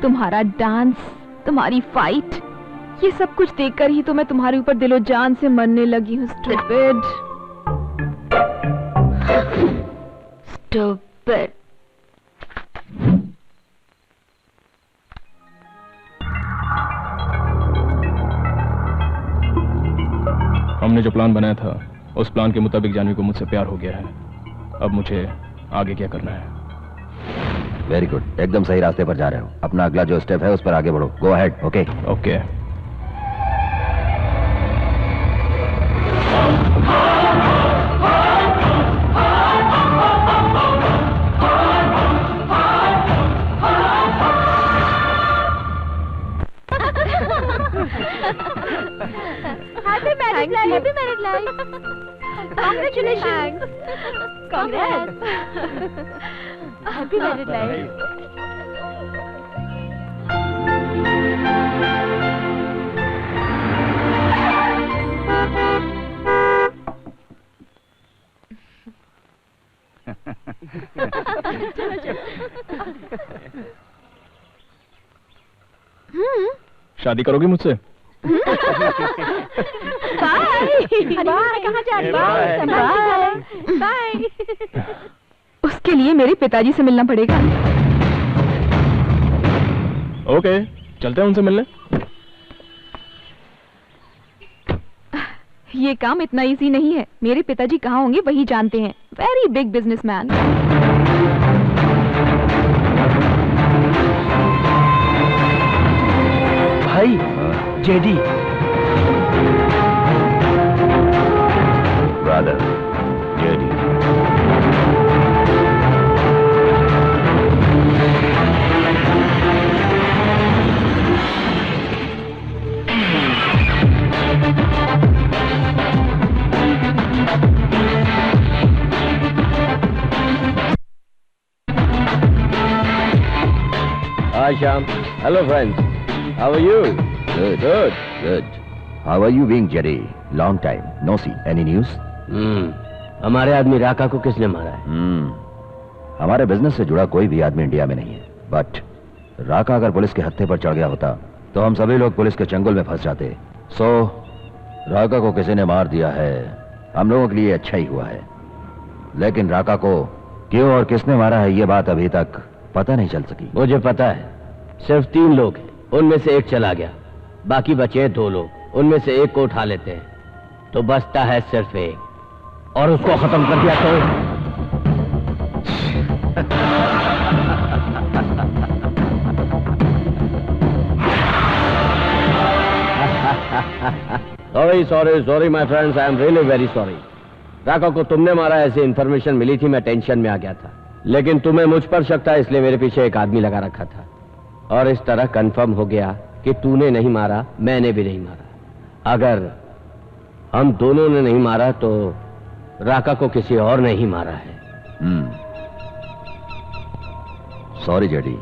तुम्हारा डांस, तुम्हारी फाइट, ये सब कुछ देखकर ही तो मैं तुम्हारे ऊपर दिलो जान से मरने लगी हूँ। Stupid, stupid. हमने जो प्लान बनाया था उस प्लान के मुताबिक जानवी को मुझसे प्यार हो गया है। अब मुझे आगे क्या करना है? वेरी गुड, एकदम सही रास्ते पर जा रहे हो। अपना अगला जो स्टेप है उस पर आगे बढ़ो। Go ahead. Okay okay. Happy married life. Happy married life. Congratulations. Congrats. Happy married life. शादी करोगी मुझसे? कहाँ जा रही हो? बाय। उसके लिए मेरे पिताजी से मिलना पड़ेगा। ओके, चलते हैं उनसे मिलने। ये काम इतना इजी नहीं है। मेरे पिताजी कहाँ होंगे वही जानते हैं। Very big businessman. भाई, JD. Brother, JD. Hi, Shyam. Hello, friends. How are you? Good, good, good. How are you being, Jerry? Long time. No see. Any news? हमारे आदमी राका को किसने मारा है? हमारे बिजनेस से जुड़ा कोई भी आदमी इंडिया में नहीं है। बट राका अगर पुलिस के हत्थे पर चढ़ गया होता तो हम सभी लोग पुलिस के चंगुल में फंस जाते। सो राका को किसी ने मार दिया है, हम लोगों के लिए अच्छा ही हुआ है। लेकिन राका को क्यों और किसने मारा है ये बात अभी तक पता नहीं चल सकी। मुझे पता है, सिर्फ 3 लोग हैं, उनमें से एक चला गया, बाकी बचे 2 लोग। उनमें से एक को उठा लेते हैं तो बचता है सिर्फ एक, और उसको खत्म कर दिया तो sorry my friends, I am really very sorry. Raka को तुमने मारा ऐसी इंफॉर्मेशन मिली थी, मैं टेंशन में आ गया था। लेकिन तुम्हें मुझ पर शक था, इसलिए मेरे पीछे एक आदमी लगा रखा था, और इस तरह कंफर्म हो गया कि तूने नहीं मारा, मैंने भी नहीं मारा। अगर हम दोनों ने नहीं मारा तो राका को किसी और ने ही मारा है। सॉरी जेडी,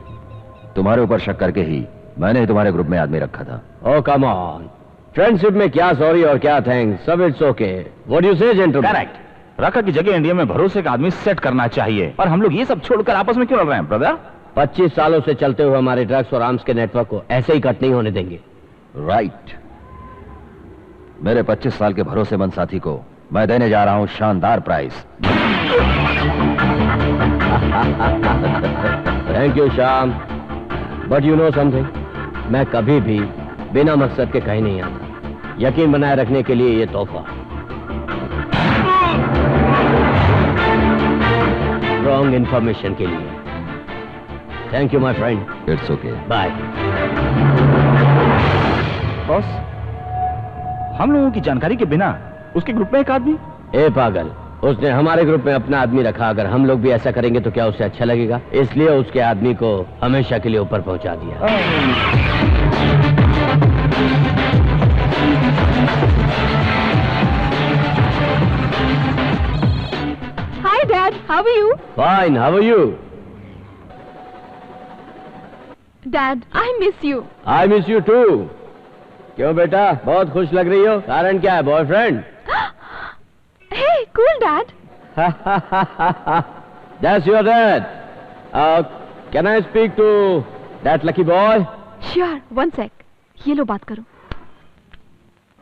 तुम्हारे ऊपर शक करके ही मैंने तुम्हारे ग्रुप में आदमी रखा था। ओह कम ऑन, फ्रेंडशिप में क्या सॉरी और क्या थैंक्स, सब it's okay. What do you से जेंटलमैन? करेक्ट। राका की जगह इंडिया में भरोसे का आदमी सेट करना चाहिए, और हम लोग ये सब छोड़कर आपस में क्यों लड़ रहे हैं ब्रदर? 25 सालों से चलते हुए हमारे ड्रग्स और आर्म्स के नेटवर्क को ऐसे ही कट नहीं होने देंगे। राइट। मेरे 25 साल के भरोसेमंद साथी को मैं देने जा रहा हूं शानदार prize. Thank you Shyam, but you know something, मैं कभी भी बिना मकसद के कहीं नहीं आता। यकीन बनाए रखने के लिए ये तोहफा। रॉन्ग इंफॉर्मेशन के लिए thank you my friend. It's okay, bye. Boss, हम लोगों की जानकारी के बिना उसके ग्रुप में एक आदमी। ए पागल, उसने हमारे ग्रुप में अपना आदमी रखा। अगर हम लोग भी ऐसा करेंगे तो क्या उसे अच्छा लगेगा? इसलिए उसके आदमी को हमेशा के लिए ऊपर पहुंचा दिया। Hi Dad, how are you? Fine, how are you? Dad, I miss you. I miss you too. क्यों बेटा, बहुत खुश लग रही हो? कारण क्या है, boyfriend? Hey, cool Dad. That's your dad. Can I speak to that lucky boy? Sure, one sec. ये लो बात करो.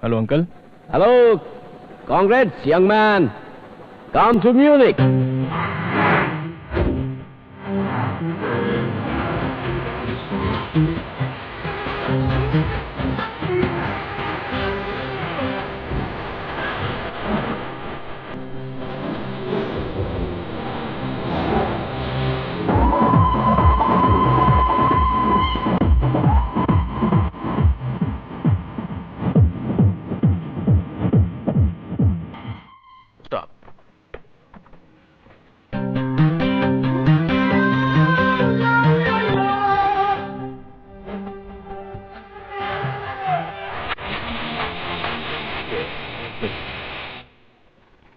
Hello uncle. Hello, congrats, young man. Come to Munich. Stop.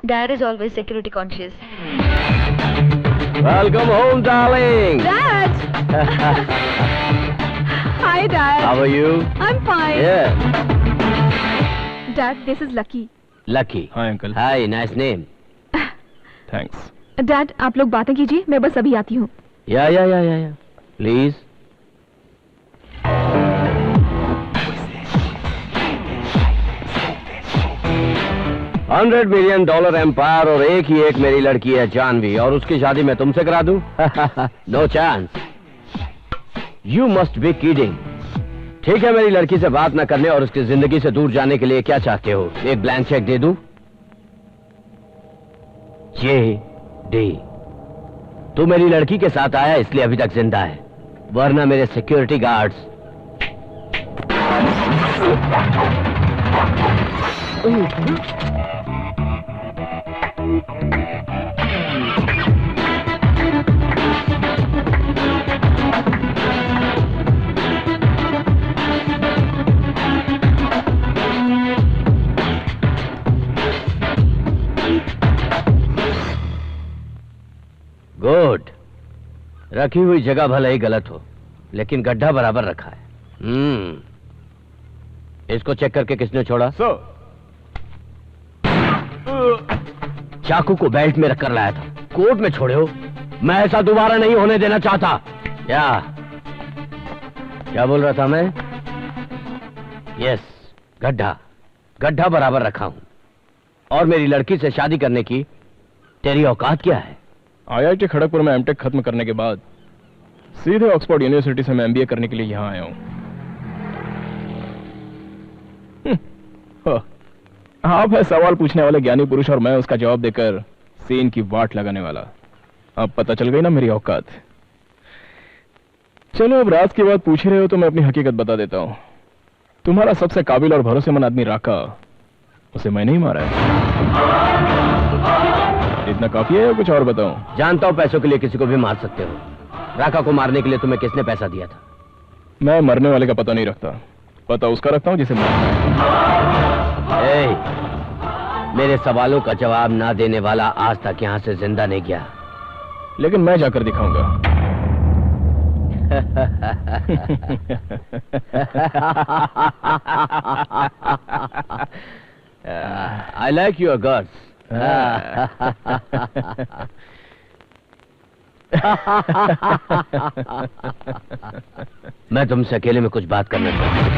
Dad is always security conscious. Welcome home, darling. Dad. Hi Dad. How are you? I'm fine. Yeah. Dad, this is Lucky. Lucky. Hi uncle. Hi, nice name. Thanks. Dad, आप लोग बातें कीजिए, मैं बस अभी आती हूँ. Yeah. Please. $100 million एम्पायर और एक ही एक मेरी लड़की है जानवी, और उसकी शादी मैं तुमसे करा दूं? No chance. You must be kidding. ठीक है, मेरी लड़की से बात न करने और उसकी जिंदगी से दूर जाने के लिए क्या चाहते हो? एक ब्लैंक चेक दे दूं? JD. तू मेरी लड़की के साथ आया इसलिए अभी तक जिंदा है, वरना मेरे सिक्योरिटी गार्ड्स गुड. रखी हुई जगह भले ही गलत हो, लेकिन गड्ढा बराबर रखा है. इसको चेक करके किसने छोड़ा? सर, चाकू को बेल्ट में रखकर लाया था, कोर्ट में छोड़े हो. मैं ऐसा दोबारा नहीं होने देना चाहता. क्या बोल रहा था मैं? यस, गड्ढा बराबर रखा हूं. और मेरी लड़की से शादी करने की तेरी औकात क्या है? IIT खड़गपुर में एमटेक खत्म करने के बाद सीधे ऑक्सफोर्ड यूनिवर्सिटी से मैं MBA करने के लिए यहाँ आया हूँ. आप है सवाल पूछने वाले ज्ञानी पुरुष और मैं उसका जवाब देकर सीन की वाट लगाने वाला. अब पता चल गई ना मेरी औकात. चलो, अब राज की बात पूछ रहे हो तो मैं अपनी हकीकत बता देता हूँ. तुम्हारा सबसे काबिल और भरोसेमंद आदमी राका, उसे मैंने ही मारा है. इतना काफी है या कुछ और बताऊं? जानता हूं पैसों के लिए किसी को भी मार सकते हो. राका को मारने के लिए तुम्हें किसने पैसा दिया था? मैं मरने वाले का पता नहीं रखता, पता उसका रखता हूं जिसे मारना है. मेरे सवालों का जवाब ना देने वाला आज तक यहां से जिंदा नहीं गया. लेकिन मैं जाकर दिखाऊंगा. I like your guts. मैं तुमसे अकेले में कुछ बात करना चाहता हूं.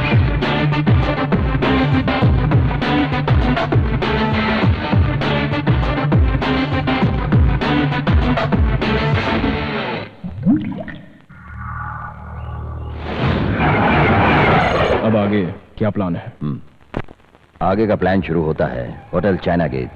अब आगे क्या प्लान है? आगे का प्लान शुरू होता है होटल चाइना गेट.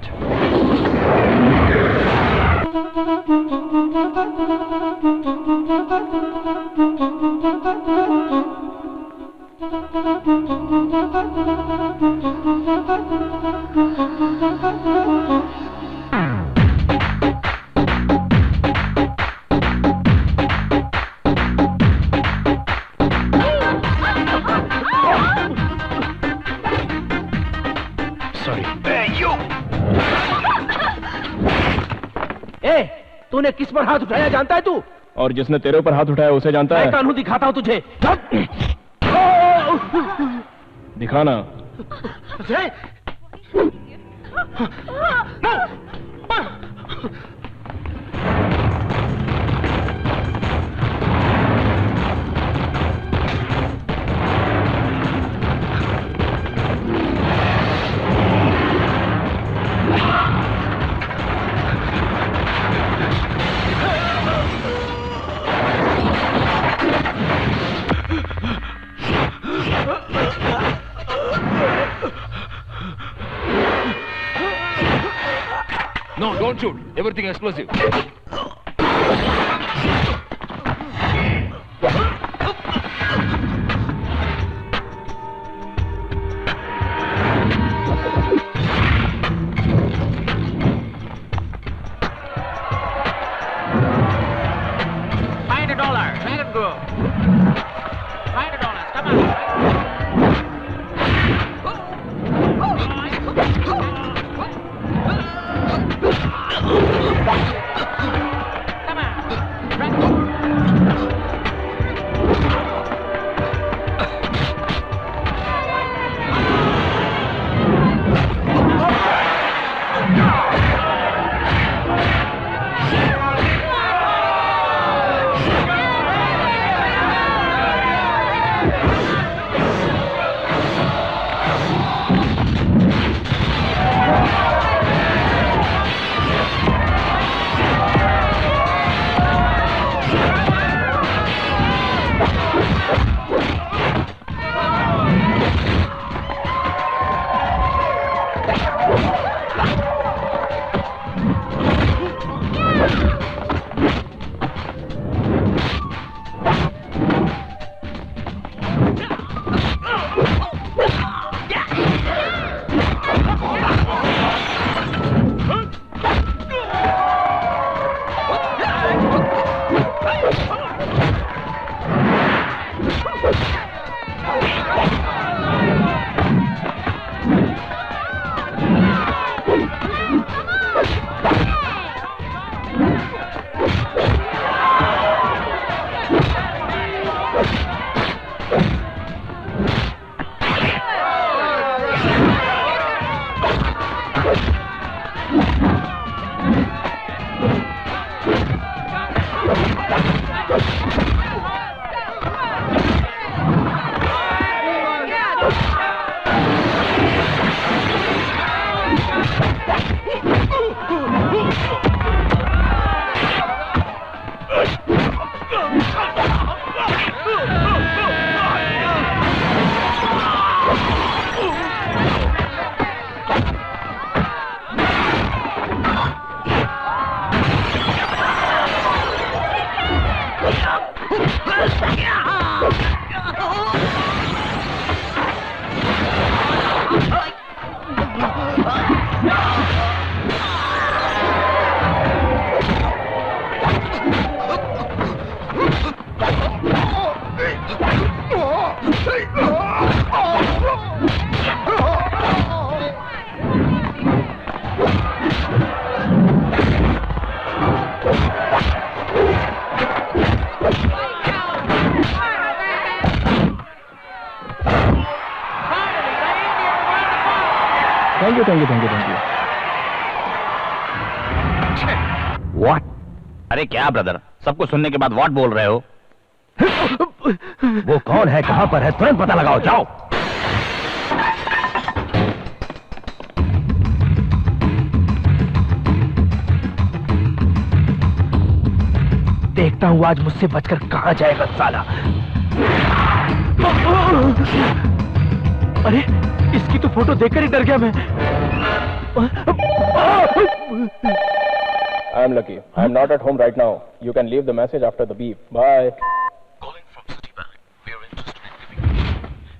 तूने किस पर हाथ उठाया जानता है तू? और जिसने तेरे ऊपर हाथ उठाया उसे जानता है? मैं कानून दिखाता हूँ तुझे। दिखाना। No, don't shoot. Everything explosive. Find $1. Let it go. Find $1. Come on. Thank you. What? अरे क्या ब्रदर, सब कुछ सुनने के बाद व्हाट बोल रहे हो? वो कौन है, कहां पर है, तुरंत पता लगाओ, जाओ। देखता हूँ आज मुझसे बचकर कहां जाएगा साला। अरे इसकी तो फोटो देखकर ही डर गया मैं। I am lucky. I am not at home right now. You can leave the message after the beep. Bye. Calling from Citibank. We are interested in giving you.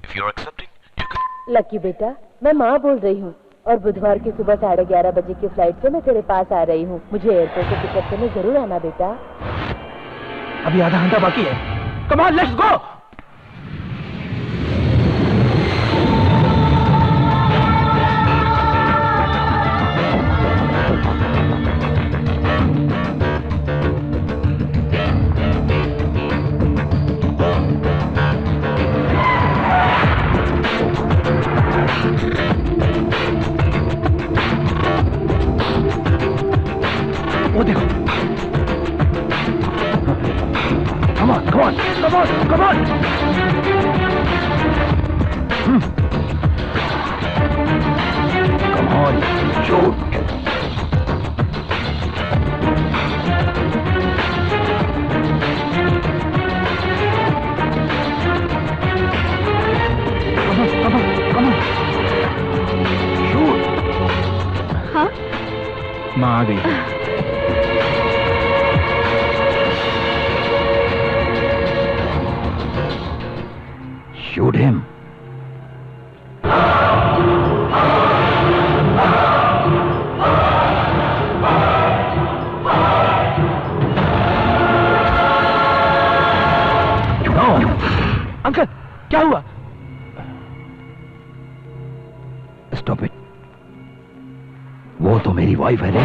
If you are accepting, you can. Lucky बेटा, मैं माँ बोल रही हूँ और बुधवार की सुबह 11:30 बजे की फ्लाइट से मैं तेरे पास आ रही हूँ। मुझे एयरपोर्ट से पिकअप करने जरूर आना बेटा। अभी आधा घंटा बाकी है। Come on, let's go. माँ आ गई है। Shoot him. No. अंकल, क्या हुआ? Stop it. वो तो मेरी वाइफ है रे।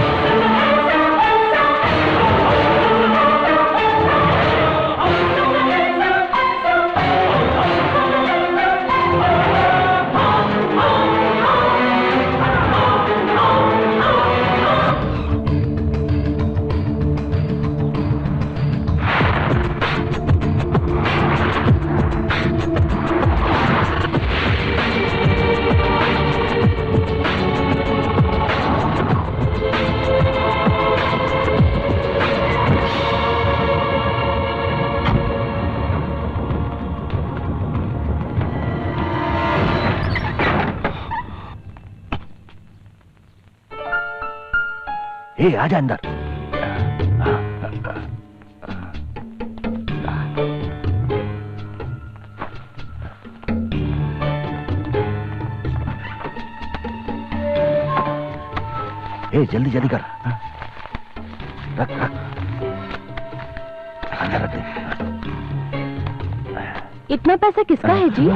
ए, आजा अंदर। ए, जल्दी जल्दी कर। रख रख अंदर रख दे। इतना पैसा किसका है जी?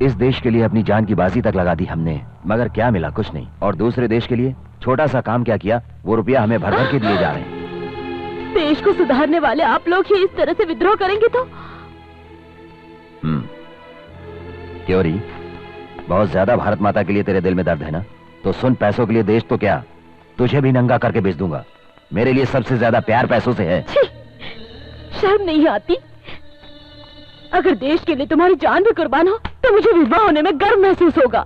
इस देश के लिए अपनी जान की बाजी तक लगा दी हमने, मगर क्या मिला? कुछ नहीं। और दूसरे देश के लिए छोटा सा काम क्या किया, वो रुपया हमें भर भर के दिए जा रहे हैं। देश को सुधारने वाले आप लोग ही इस तरह से विद्रोह करेंगे तो? क्यों री, बहुत ज्यादा भारत माता के लिए तेरे दिल में दर्द है ना? तो सुन, पैसों के लिए देश तो क्या, तुझे भी नंगा करके बेच दूंगा। मेरे लिए सबसे ज्यादा प्यार पैसों से है। शर्म नहीं आती? अगर देश के लिए तुम्हारी जान भी कुर्बान हो तो मुझे विधवा होने में गर्व महसूस होगा,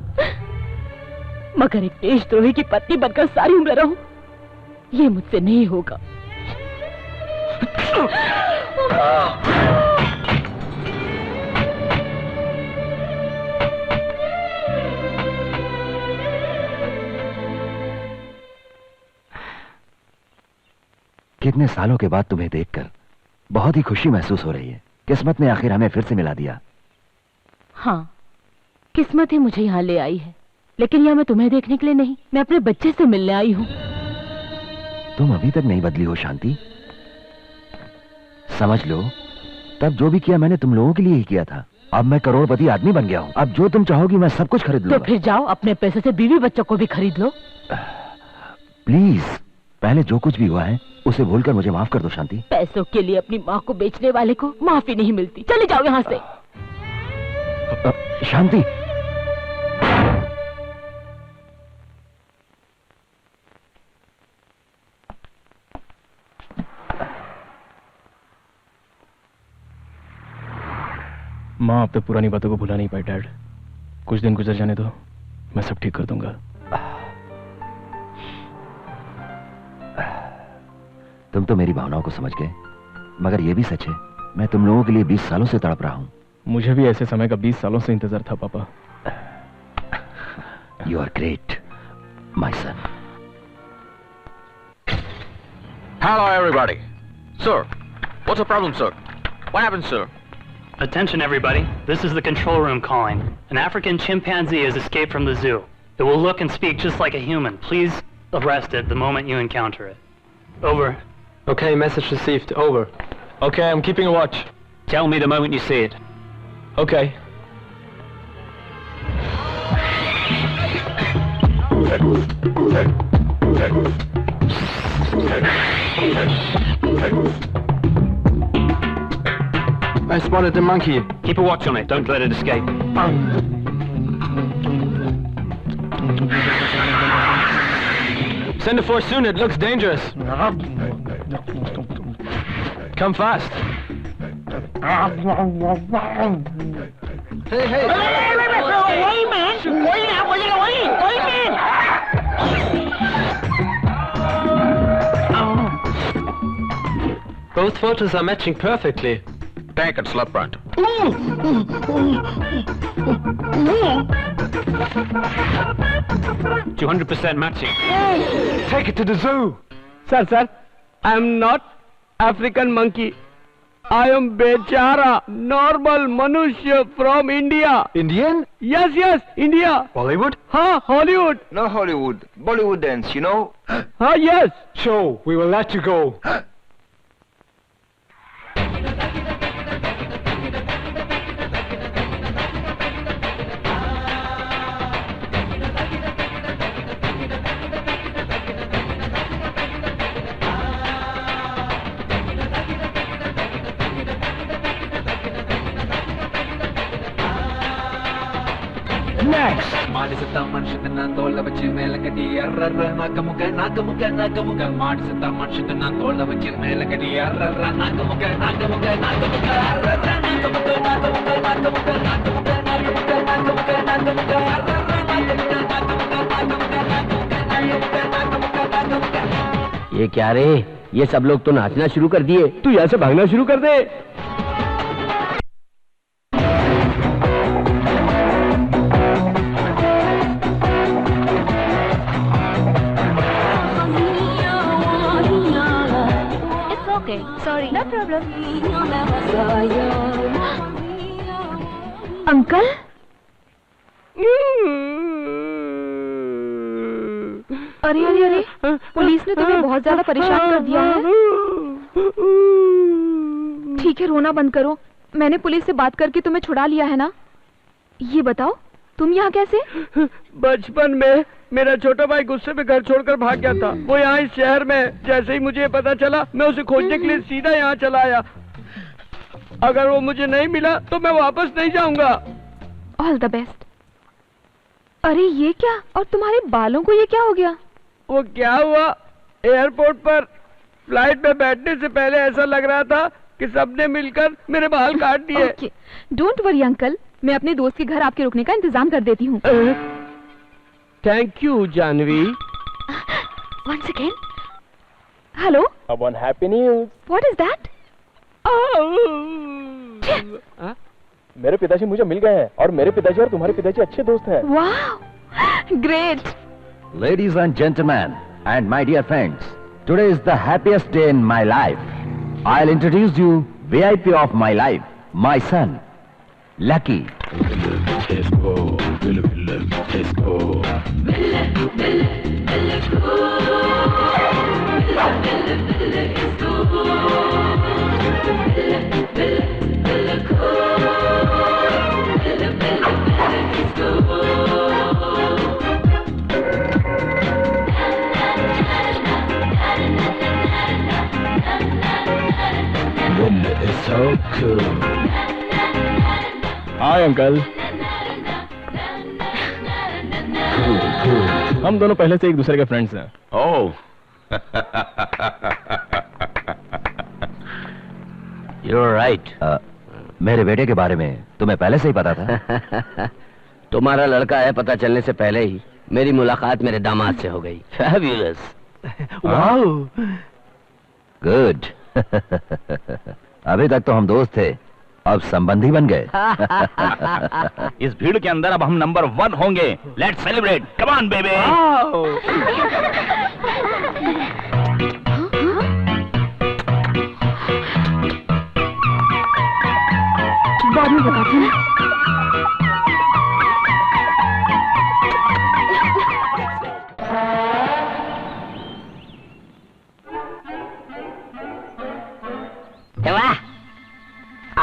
मगर एक देशद्रोही की पत्नी बनकर सारी उम्र रहूं, ये मुझसे नहीं होगा। कितने सालों के बाद तुम्हें देखकर बहुत ही खुशी महसूस हो रही है। किस्मत ने आखिर हमें फिर से मिला दिया। हाँ, किस्मत ही मुझे यहाँ ले आई है, लेकिन यहाँ मैं तुम्हें देखने के लिए नहीं, मैं अपने बच्चे से मिलने आई हूँ। तुम अभी तक नहीं बदली हो शांति। समझ लो, तब जो भी किया मैंने तुम लोगों के लिए ही किया था। अब मैं करोड़पति आदमी बन गया हूँ। अब जो तुम चाहोगी मैं सब कुछ खरीद लूंगा। तो फिर जाओ, अपने पैसे से बीवी बच्चों को भी खरीद लो। प्लीज, पहले जो कुछ भी हुआ है उसे भूलकर मुझे माफ कर दो शांति। पैसों के लिए अपनी माँ को बेचने वाले को माफी नहीं मिलती। चले जाओ यहाँ से। शांति, माँ अब तक पुरानी बातों को भुला नहीं पाई डैड। कुछ दिन गुजर जाने दो, मैं सब ठीक कर दूंगा। तुम तो मेरी भावनाओं को समझ गए, मगर यह भी सच है मैं तुम लोगों के लिए 20 सालों से तड़प रहा हूं। मुझे भी ऐसे समय का 20 सालों से इंतजार था पापा। You are great, my son. Hello, everybody. Sir, what's the problem, sir? What happened, sir? Attention, everybody. This is the control room calling. An African chimpanzee has escaped from the zoo. It will look and speak just like a human. Please arrest it the moment you encounter it. Over. Okay, message received. Over. Okay, I'm keeping a watch. Tell me the moment you see it. Okay. I spotted the monkey. Keep a watch on it. Don't let it escape. Send a force soon. It looks dangerous. Come fast. Hey, hey. Wait, man. Wait now. Wait, man. Both photos are matching perfectly. Take it, slap front. 200% matching. Take it to the zoo. Sir, I am not African monkey. I am Bechara, normal Manushya from India. Indian? Yes, India. Bollywood? Hollywood. No Hollywood. Bollywood dance, you know? Yes. So, we will let you go. Next. ಮಾಡಿಸುತ್ತ ಮನುಷ್ಯನ ತೋಳ ಬಚ್ಚಿ ಮೇಲೆ ಕಡಿ ಅರ್ರರ್ರ ನಾಕಮುಗ ಮಾಡಿಸುತ್ತ ಮನುಷ್ಯನ ತೋಳ ಬಚ್ಚಿ ಮೇಲೆ ಕಡಿ ಅರ್ರರ್ರ ನಾಕಮುಗ ಅರ್ರರ್ರ ये क्या रे? ये सब लोग तो नाचना शुरू कर दिए। तू यहाँ से भागना शुरू कर दे। Okay, sorry. No problem. Uncle? अरे पुलिस ने तुम्हें बहुत ज्यादा परेशान कर दिया है। ठीक है, रोना बंद करो। मैंने पुलिस से बात करके तुम्हें छुड़ा लिया है ना। ये बताओ तुम यहाँ कैसे? बचपन में मेरा छोटा भाई गुस्से में घर छोड़कर भाग गया था। वो यहाँ इस शहर में। जैसे ही मुझे पता चला मैं उसे खोजने के लिए सीधा यहाँ चला आया। अगर वो मुझे नहीं मिला तो मैं वापस नहीं जाऊंगा। All the best. अरे ये क्या? और तुम्हारे बालों को ये क्या हो गया? वो क्या हुआ, एयरपोर्ट पर फ्लाइट में बैठने से पहले ऐसा लग रहा था कि सबने मिलकर मेरे बाल काट दिए। डोंट वरी अंकल, मैं अपने दोस्त के घर आपके रुकने का इंतजाम कर देती हूँ। Thank you Janvi. One second. Hello. One happy news. What is that? मेरे पिताजी मुझे मिल गए हैं और मेरे पिताजी और तुम्हारे पिताजी अच्छे दोस्त हैं। वाह, great. Ladies and gentlemen, and my dear friends, today is the happiest day in my life. I'll introduce you VIP of my life, my son, Lucky. It's so cool. Hi uncle. हम दोनों पहले से एक दूसरे के फ्रेंड्स हैं। ओह। You're right. मेरे बेटे के बारे में तुम्हें पहले से ही पता था? तुम्हारा लड़का है पता चलने से पहले ही मेरी मुलाकात मेरे दामाद से हो गई। Fabulous. वाओ। गुड। अभी तक तो हम दोस्त थे, अब संबंधी बन गए। इस भीड़ के अंदर अब हम नंबर 1 होंगे। Let's celebrate, come on baby. बाद में बताती हूँ।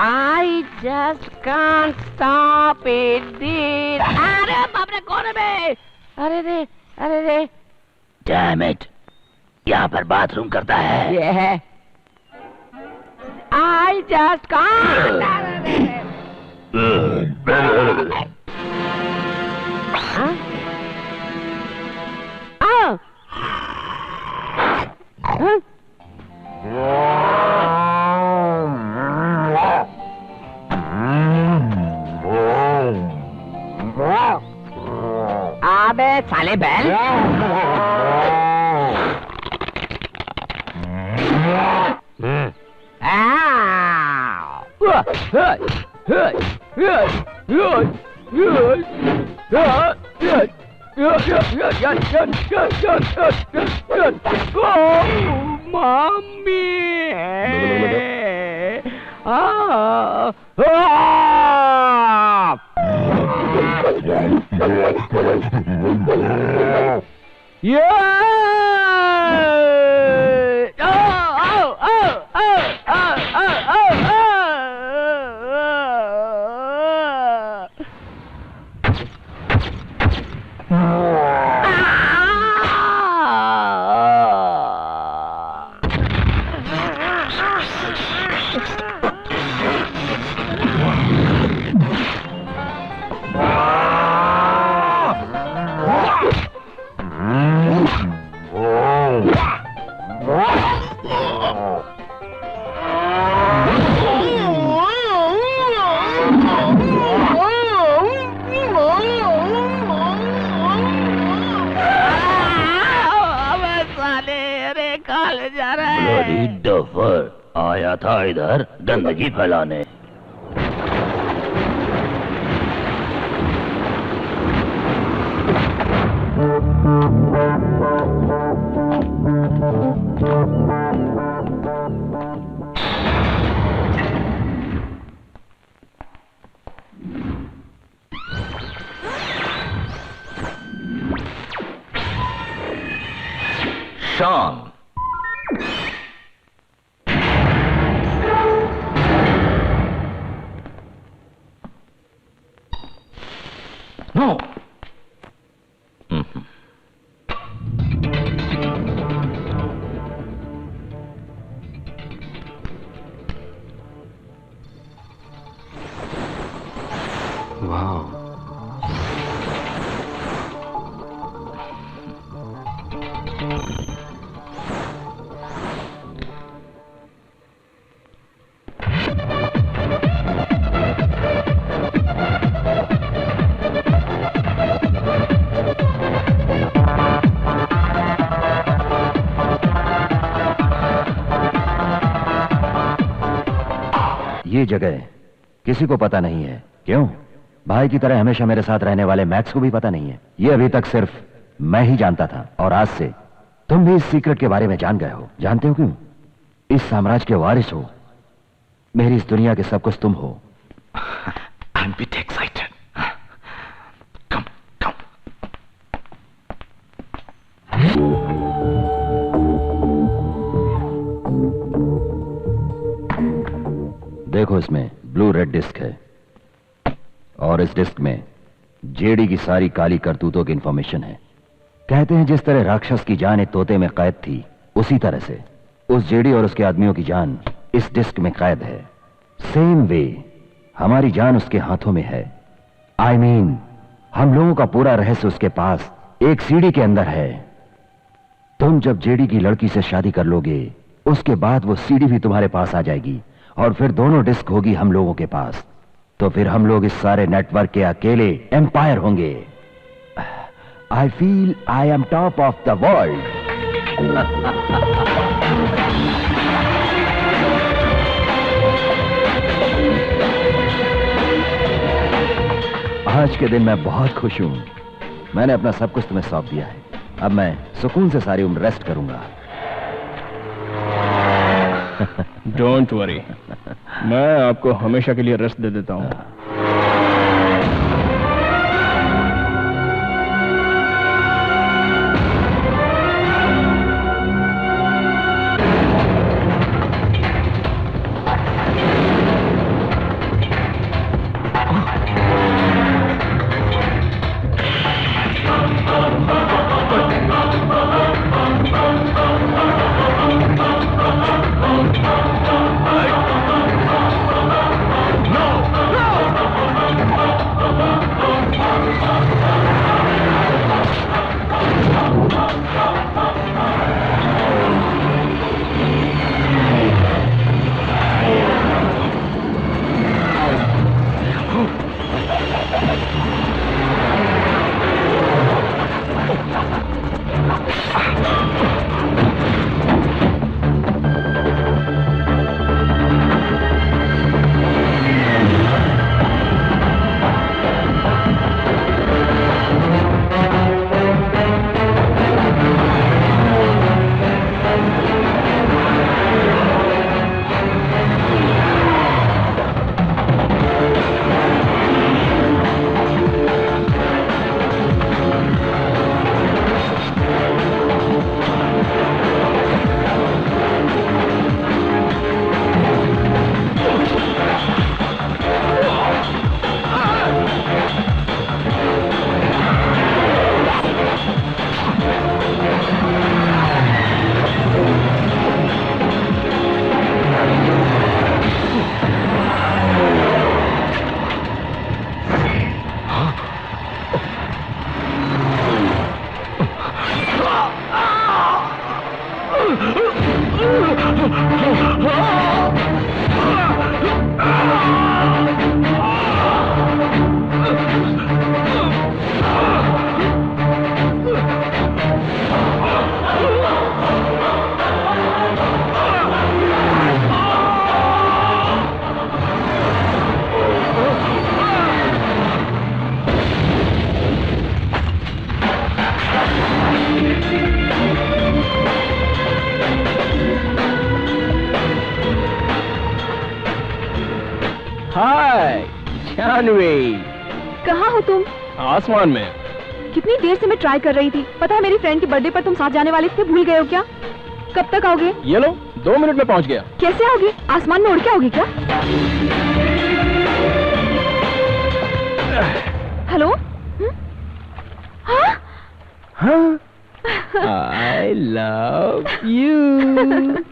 I just can't stop it, dude. अरे बाप रे, कौन है बे? अरे रे। Damn it, यहाँ पर बाथरूम करता है। ये है। I just can't. अबे साले बैल। आया था इधर गंदगी फैलाने। शान No. Wow. ये जगह किसी को पता नहीं है। क्यों? भाई की तरह हमेशा मेरे साथ रहने वाले मैक्स को भी पता नहीं है। ये अभी तक सिर्फ मैं ही जानता था और आज से तुम भी इस सीक्रेट के बारे में जान गए हो। जानते हो क्यों? इस साम्राज्य के वारिस हो, मेरी इस दुनिया के सब कुछ तुम हो। I'm a bit excited. Come. देखो, इसमें ब्लू रेड डिस्क है और इस डिस्क में जेडी की सारी काली करतूतों की इंफॉर्मेशन है। कहते हैं जिस तरह राक्षस की जान एक तोते में कैद थी, उसी तरह से उस जेडी और उसके आदमियों की जान इस डिस्क में कैद है। सेम वे हमारी जान उसके हाथों में है। I mean, हम लोगों का पूरा रहस्य उसके पास एक सीडी के अंदर है। तुम जब जेडी की लड़की से शादी कर लोगे, उसके बाद वो सीडी भी तुम्हारे पास आ जाएगी और फिर दोनों डिस्क होगी हम लोगों के पास। तो फिर हम लोग इस सारे नेटवर्क के अकेले एम्पायर होंगे। I feel I am top of the world. आज के दिन मैं बहुत खुश हूं। मैंने अपना सब कुछ तुम्हें सौंप दिया है। अब मैं सुकून से सारी उम्र रेस्ट करूंगा। डोंट वरी, मैं आपको हमेशा के लिए रेस्ट दे देता हूं। No! जानवी, कहाँ हो तुम? आसमान में। कितनी देर से मैं ट्राई कर रही थी। पता है मेरी फ्रेंड के बर्थडे पर तुम साथ जाने वाले थे, भूल गए हो क्या? कब तक आओगे? ये लो, 2 मिनट में पहुंच गया। कैसे आओगे? आसमान में उड़ के आओगे क्या? हेलो? हाँ? I love you.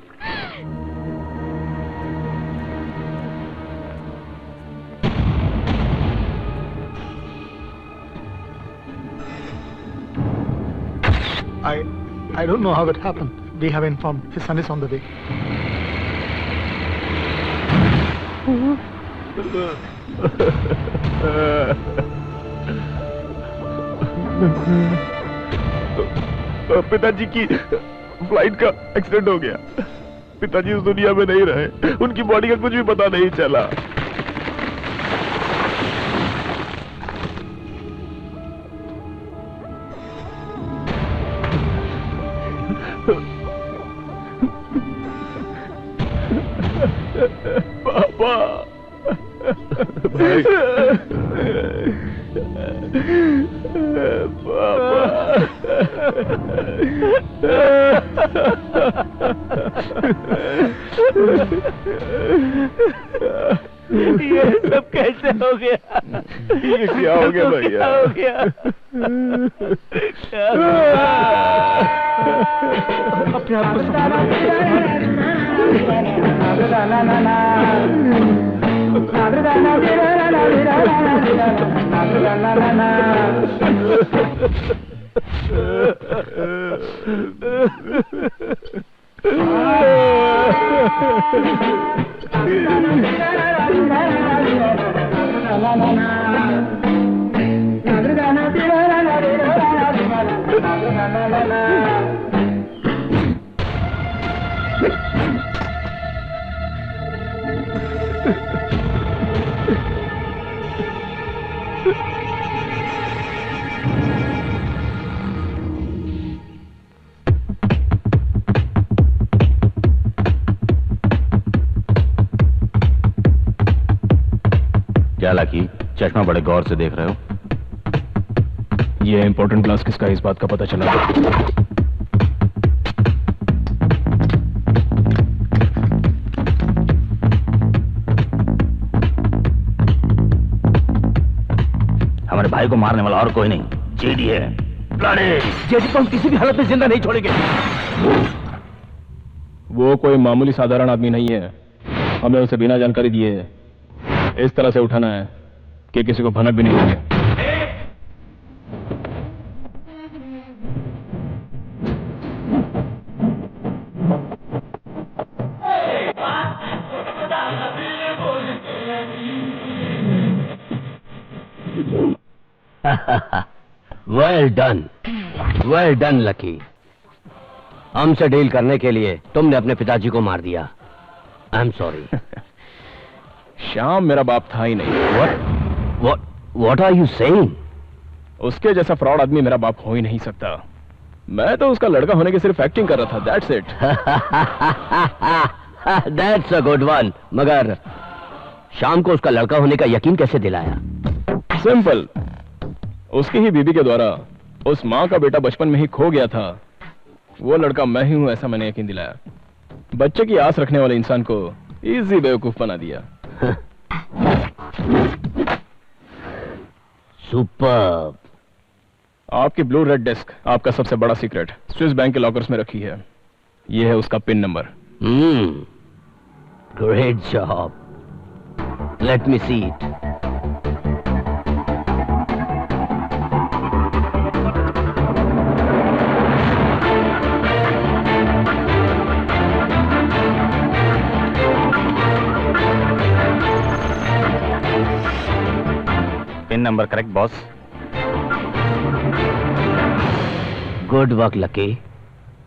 I don't know how it happened. We have informed his son is on the way. पिताजी की फ्लाइट का एक्सीडेंट हो गया। पिताजी उस दुनिया में नहीं रहे, उनकी बॉडी का कुछ भी पता नहीं चला। पापा, भाई, ये सब कैसे हो गया? ये क्या हो गया भैया? हो गया? अपने आप को क्या लाकी, चश्मा बड़े गौर से देख रहे हो? ये इंपॉर्टेंट क्लास किसका, इस बात का पता चला? हमारे भाई को मारने वाला और कोई नहीं, जेडी है। जेडी को हम किसी भी हालत में जिंदा नहीं छोड़ेंगे। वो कोई मामूली साधारण आदमी नहीं है। हमें उसे बिना जानकारी दिए इस तरह से उठाना है कि किसी को भनक भी नहीं लगे। Well done lucky. हमसे डील करने के लिए तुमने अपने पिताजी को मार दिया। I am sorry. श्याम मेरा बाप था ही नहीं। What are you saying? उसके जैसा फ्रॉड आदमी मेरा बाप हो ही नहीं सकता। मैं तो उसका लड़का होने की सिर्फ एक्टिंग कर रहा था। That's it. That's a good one. मगर श्याम को उसका लड़का होने का यकीन कैसे दिलाया? सिंपल, उसकी ही बीबी के द्वारा उस माँ का बेटा बचपन में ही खो गया था। वो लड़का मैं ही हूं, ऐसा मैंने यकीन दिलाया। बच्चे की आस रखने वाले इंसान को इजी बेवकूफ बना दिया। सुपर। आपकी ब्लू रेड डिस्क आपका सबसे बड़ा सीक्रेट स्विस बैंक के लॉकर्स में रखी है। यह है उसका pin number. Great job. Let me see it. Pin number correct boss. Good work lucky.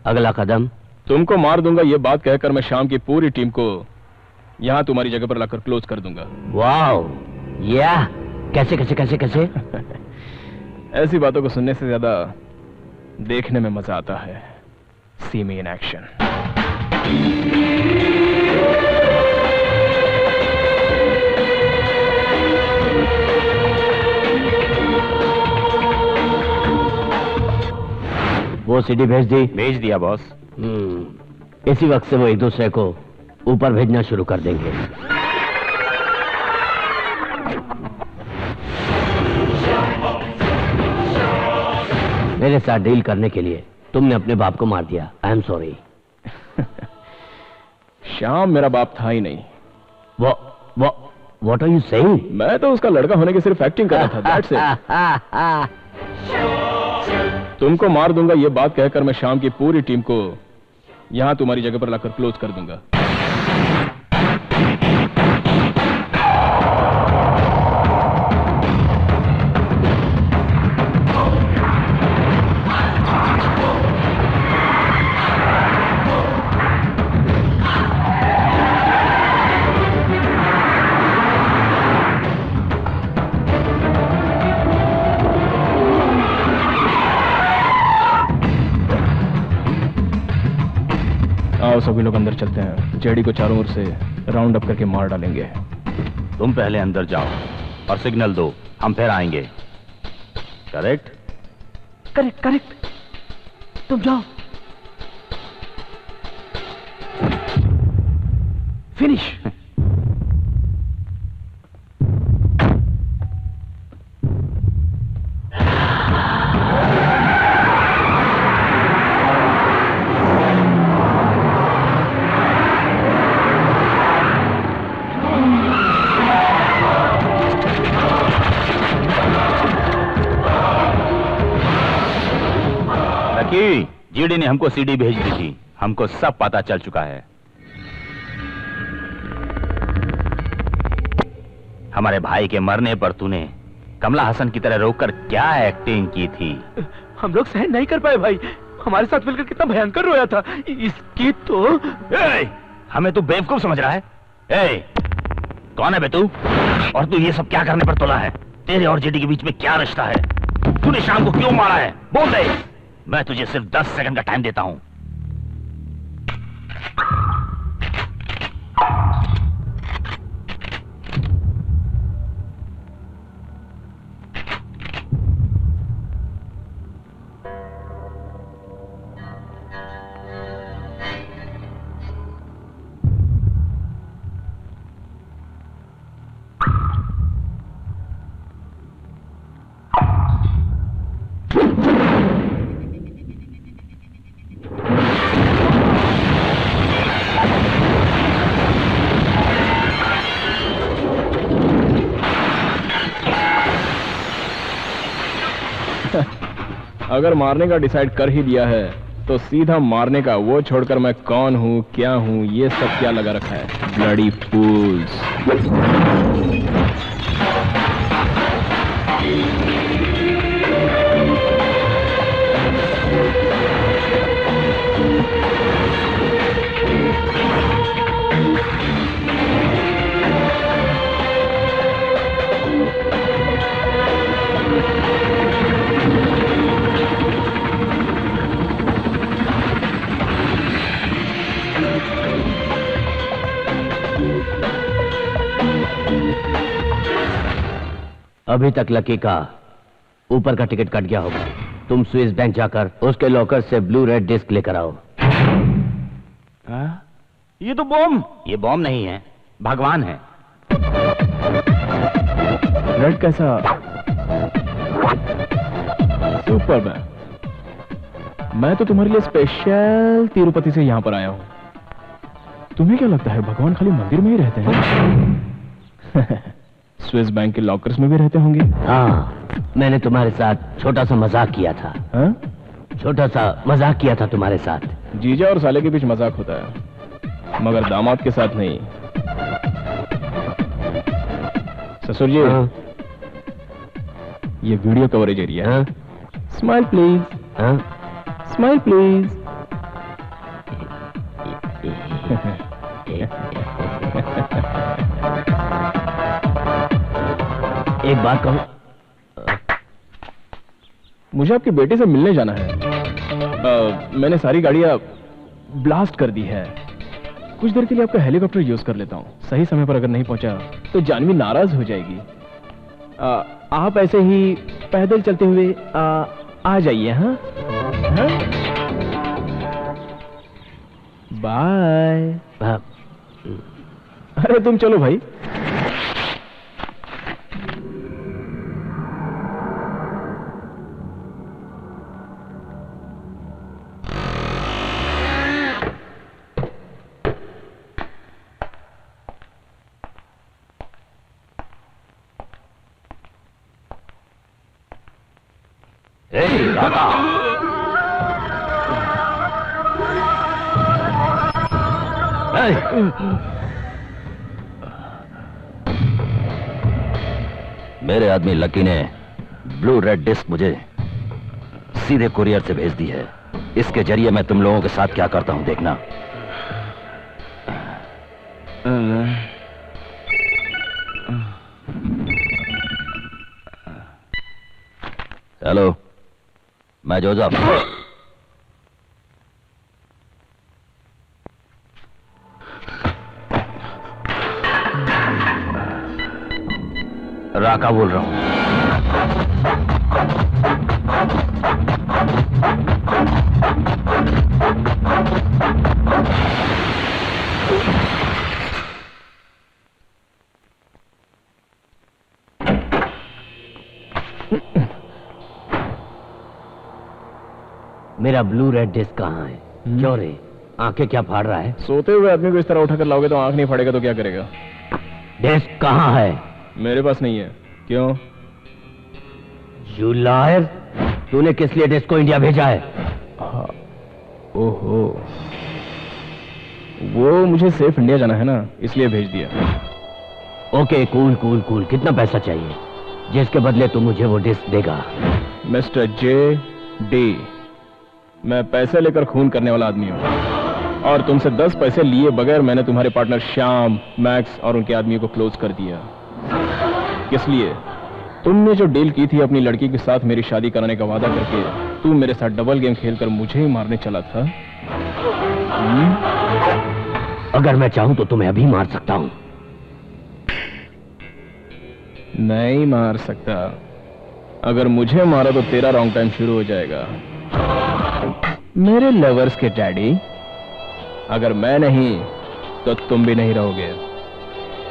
अगला कदम? तुमको मार दूंगा ये बात कहकर मैं शाम की पूरी टीम को यहां तुम्हारी जगह पर लाकर क्लोज कर दूंगा। वाओ, या कैसे कैसे कैसे कैसे? ऐसी बातों को सुनने से ज्यादा देखने में मजा आता है। सी मी इन एक्शन। वो सीडी भेज दी? भेज दिया बॉस। इसी वक्त से वो एक दूसरे को ऊपर भेजना शुरू कर देंगे। मेरे साथ डील करने के लिए तुमने अपने बाप को मार दिया। I am sorry. श्याम मेरा बाप था ही नहीं। What are you saying? मैं तो उसका लड़का होने की सिर्फ एक्टिंग कर रहा था। That's it. तुमको मार दूंगा ये बात कहकर मैं श्याम की पूरी टीम को यहां तुम्हारी जगह पर लाकर क्लोज कर दूंगा। आओ सभी लोग अंदर चलते हैं। जेडी को चारों ओर से राउंड अप करके मार डालेंगे। तुम पहले अंदर जाओ और सिग्नल दो, हम फिर आएंगे। करेक्ट? Correct correct. तुम जाओ। फिनिश। जीडी ने हमको सीडी भेज दी थी, हमको सब पता चल चुका है। हमारे भाई के मरने पर तूने कमला हसन की तरह रोककर क्या एक्टिंग की थी? हम लोग सहन नहीं कर पाए भाई। हमारे साथ मिलकर कितना भयंकर रोया था। इसकी तो हमें तू बेवकूफ समझ रहा है? कौन है बे तू? और तू ये सब क्या करने पर तुला है? तेरे और जीडी के बीच में क्या रिश्ता है? तूने शाम को क्यों मारा है? बोल दे। मैं तुझे सिर्फ 10 सेकंड का टाइम देता हूं। अगर मारने का डिसाइड कर ही दिया है तो सीधा मारने का, वो छोड़कर मैं कौन हूं, क्या हूं, ये सब क्या लगा रखा है? ब्लडी फूल्स। अभी तक लकी का ऊपर का टिकट कट गया होगा। तुम स्विस बैंक जाकर उसके लॉकर से ब्लू रेड डिस्क लेकर आओ। ये तो बॉम्ब। ये बॉम्ब नहीं है, भगवान है। रेड कैसा? सुपर मैन, मैं तो तुम्हारे लिए स्पेशल तिरुपति से यहां पर आया हूं। तुम्हें क्या लगता है भगवान खाली मंदिर में ही रहते हैं? स्विस बैंक के लॉकर्स में भी रहते होंगे। हाँ, मैंने तुम्हारे साथ छोटा सा मजाक किया था। छोटा सा मजाक किया था तुम्हारे साथ। जीजा और साले के बीच मजाक होता है, मगर दामाद के साथ नहीं। ससुर जी, ये वीडियो कवरेज एरिया है। Smile please. Smile please. एक बात कहूं, मुझे आपके बेटे से मिलने जाना है। मैंने सारी गाड़ियां ब्लास्ट कर दी है। कुछ देर के लिए आपका हेलीकॉप्टर यूज कर लेता हूं। सही समय पर अगर नहीं पहुंचा तो जानवी नाराज हो जाएगी। आप ऐसे ही पैदल चलते हुए आ जाइए। हाँ? बाय। अरे तुम चलो भाई। राका, मेरे आदमी लकी ने ब्लू रेड डिस्क मुझे सीधे कुरियर से भेज दी है। इसके जरिए मैं तुम लोगों के साथ क्या करता हूं देखना। हेलो, मैं जोसेफ। राका बोल रहा हूं। मेरा ब्लू रेड डिस्क कहाँ है? क्यों रे, आंखें क्या फाड़ रहा है? सोते हुए आदमी को इस तरह उठाकर लाओगे तो आंख नहीं फाड़ेगा तो क्या करेगा? डिस्क कहाँ है? मेरे पास नहीं है। क्यों? You liar! तूने किस लिए डिस्क को इंडिया भेजा है? ओहो, वो मुझे सेफ इंडिया जाना है ना, इसलिए भेज दिया। Okay, cool cool cool. कितना पैसा चाहिए जिसके बदले तू मुझे वो डिस्क देगा? Mister J.D. मैं पैसे लेकर खून करने वाला आदमी हूँ और तुमसे 10 पैसे लिए बगैर मैंने तुम्हारे पार्टनर श्याम, मैक्स और उनके आदमियों को क्लोज कर दिया। किस लिए? तुमने जो डील की थी अपनी लड़की के साथ मेरी शादी कराने का वादा करके, तू मेरे साथ डबल गेम खेलकर मुझे ही मारने चला था। अगर मैं चाहूं तो तुम्हें अभी मार सकता हूं। नहीं मार सकता। अगर मुझे मारा तो तेरा रॉन्ग टाइम शुरू हो जाएगा। मेरे लवर्स के डैडी, अगर मैं नहीं तो तुम भी नहीं रहोगे।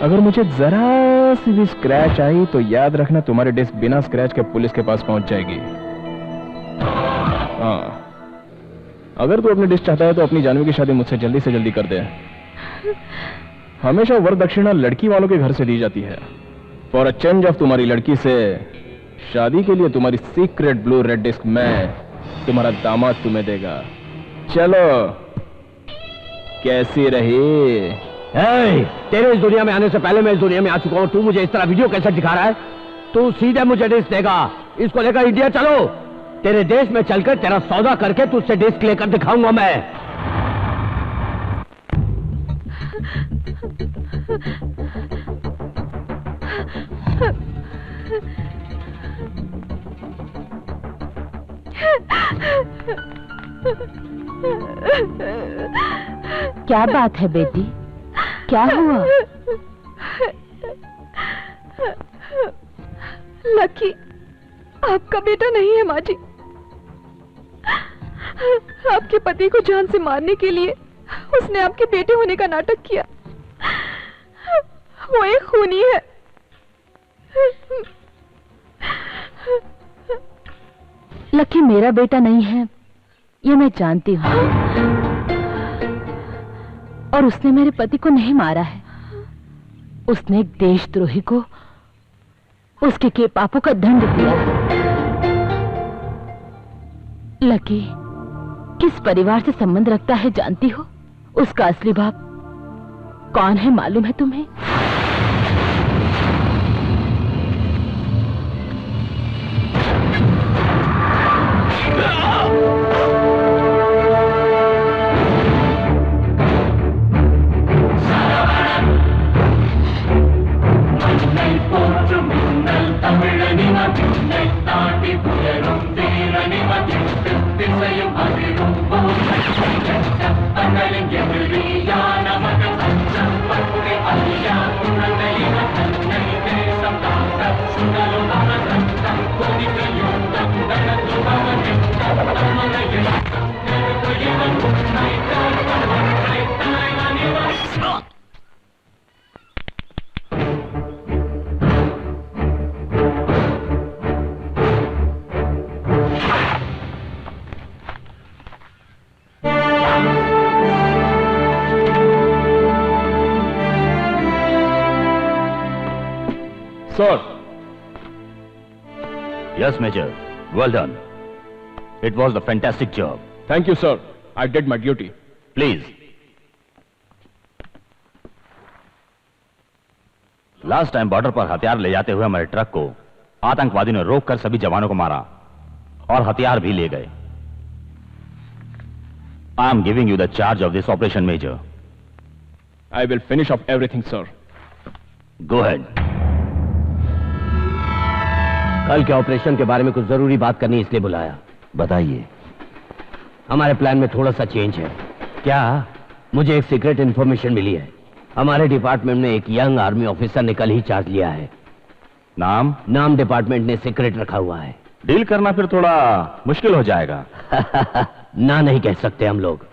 अगर मुझे जरा सी भी स्क्रैच आई तो याद रखना तुम्हारी डिस्क बिना स्क्रैच के पुलिस के पास पहुंच जाएगी। हाँ, अगर तू अपनी डिस्क चाहता है तो अपनी जानवी की शादी मुझसे जल्दी से जल्दी कर दे। हमेशा वर दक्षिणा लड़की वालों के घर से दी जाती है। फॉर अ चेंज ऑफ तुम्हारी लड़की से शादी के लिए तुम्हारी सीक्रेट ब्लू रेड डिस्क मैं, तुम्हारा दामाद तुम्हें देगा। चलो, कैसी रही? तेरे इस दुनिया में आने से पहले मैं इस दुनिया में आ चुका हूं। तू मुझे इस तरह वीडियो कैसे दिखा रहा है? तू सीधे मुझे डिस्क देगा। इसको लेकर इंडिया चलो। तेरे देश में चलकर तेरा सौदा करके तुझसे डिस्क लेकर दिखाऊंगा मैं। क्या बात है बेटी, क्या हुआ? लकी आपका बेटा नहीं है माँ जी। आपके पति को जान से मारने के लिए उसने आपके बेटे होने का नाटक किया। वो एक खूनी है। लकी मेरा बेटा नहीं है, ये मैं जानती हूँ। और उसने मेरे पति को नहीं मारा है। उसने एक देशद्रोही को उसके के पापों का दंड दिया। लकी किस परिवार से संबंध रखता है जानती हो? उसका असली बाप कौन है मालूम है तुम्हें? Come on, sir. Yes, Major. Well done. It was a fantastic job. Thank you, sir. I did my duty. Please. Last time border पर हथियार ले जाते हुए हमारे ट्रक को आतंकवादियों ने रोककर सभी जवानों को मारा और हथियार भी ले गए। I am giving you the charge of this operation, Major. I will finish off everything, sir. Go ahead. कल के ऑपरेशन के बारे में कुछ जरूरी बात करनी इसलिए बुलाया। बताइए। हमारे प्लान में थोड़ा सा चेंज है। क्या? मुझे एक सीक्रेट इंफॉर्मेशन मिली है। हमारे डिपार्टमेंट में एक यंग आर्मी ऑफिसर ने कल ही चार्ज लिया है। नाम डिपार्टमेंट ने सीक्रेट रखा हुआ है। डील करना फिर थोड़ा मुश्किल हो जाएगा। ना नहीं कह सकते हम लोग।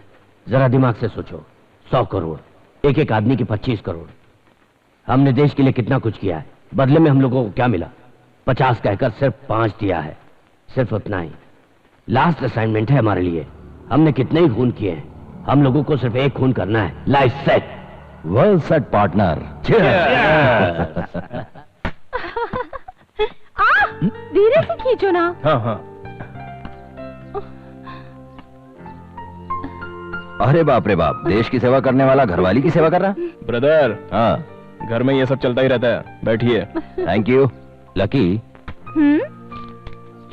जरा दिमाग से सोचो। 100 करोड़, एक एक आदमी की 25 करोड़। हमने देश के लिए कितना कुछ किया है, बदले में हम लोगों को क्या मिला? 50 कहकर सिर्फ 5 दिया है, सिर्फ उतना ही। लास्ट असाइनमेंट है हमारे लिए। हमने कितने ही खून किए हैं, हम लोगों को सिर्फ एक खून करना है। Life set. Well set partner. धीरे से खींचो ना। हाँ हाँ। अरे बाप रे बाप, देश की सेवा करने वाला घरवाली की सेवा कर रहा। ब्रदर। हाँ, घर में ये सब चलता ही रहता है। बैठिए। Thank you. Lucky,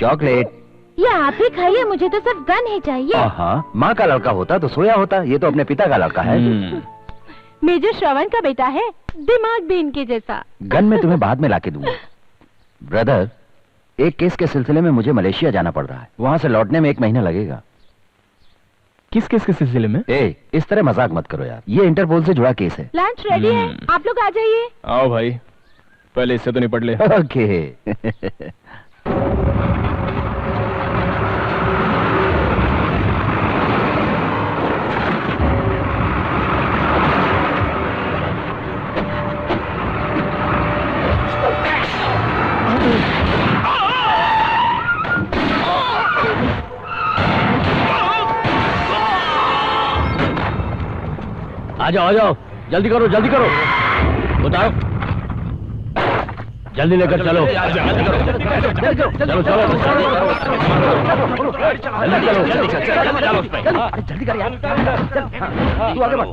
chocolate. ये आप ही खाइए, मुझे तो सिर्फ गन ही चाहिए। हाँ, माँ का लड़का होता तो सोया होता, ये तो अपने पिता का लड़का है। मेजर श्रवण का बेटा है, दिमाग भी इनके जैसा। गन में तुम्हें बाद में लाके दूंगा। ब्रदर, एक केस के सिलसिले में मुझे मलेशिया जाना पड़ रहा है। वहां से लौटने में 1 महीना लगेगा। किस केस के सिलसिले में? इस तरह मजाक मत करो यार, ये इंटरपोल से जुड़ा केस है। लंच रेडी है, आप लोग आ जाइए। आओ भाई, पहले इससे तो निपट ले। ओके। आ जाओ, जल्दी करो, उतारो, जल्दी लेकर चलो। जल्दी करो, चलो जल्दी कर यार। तू आगे बढ़।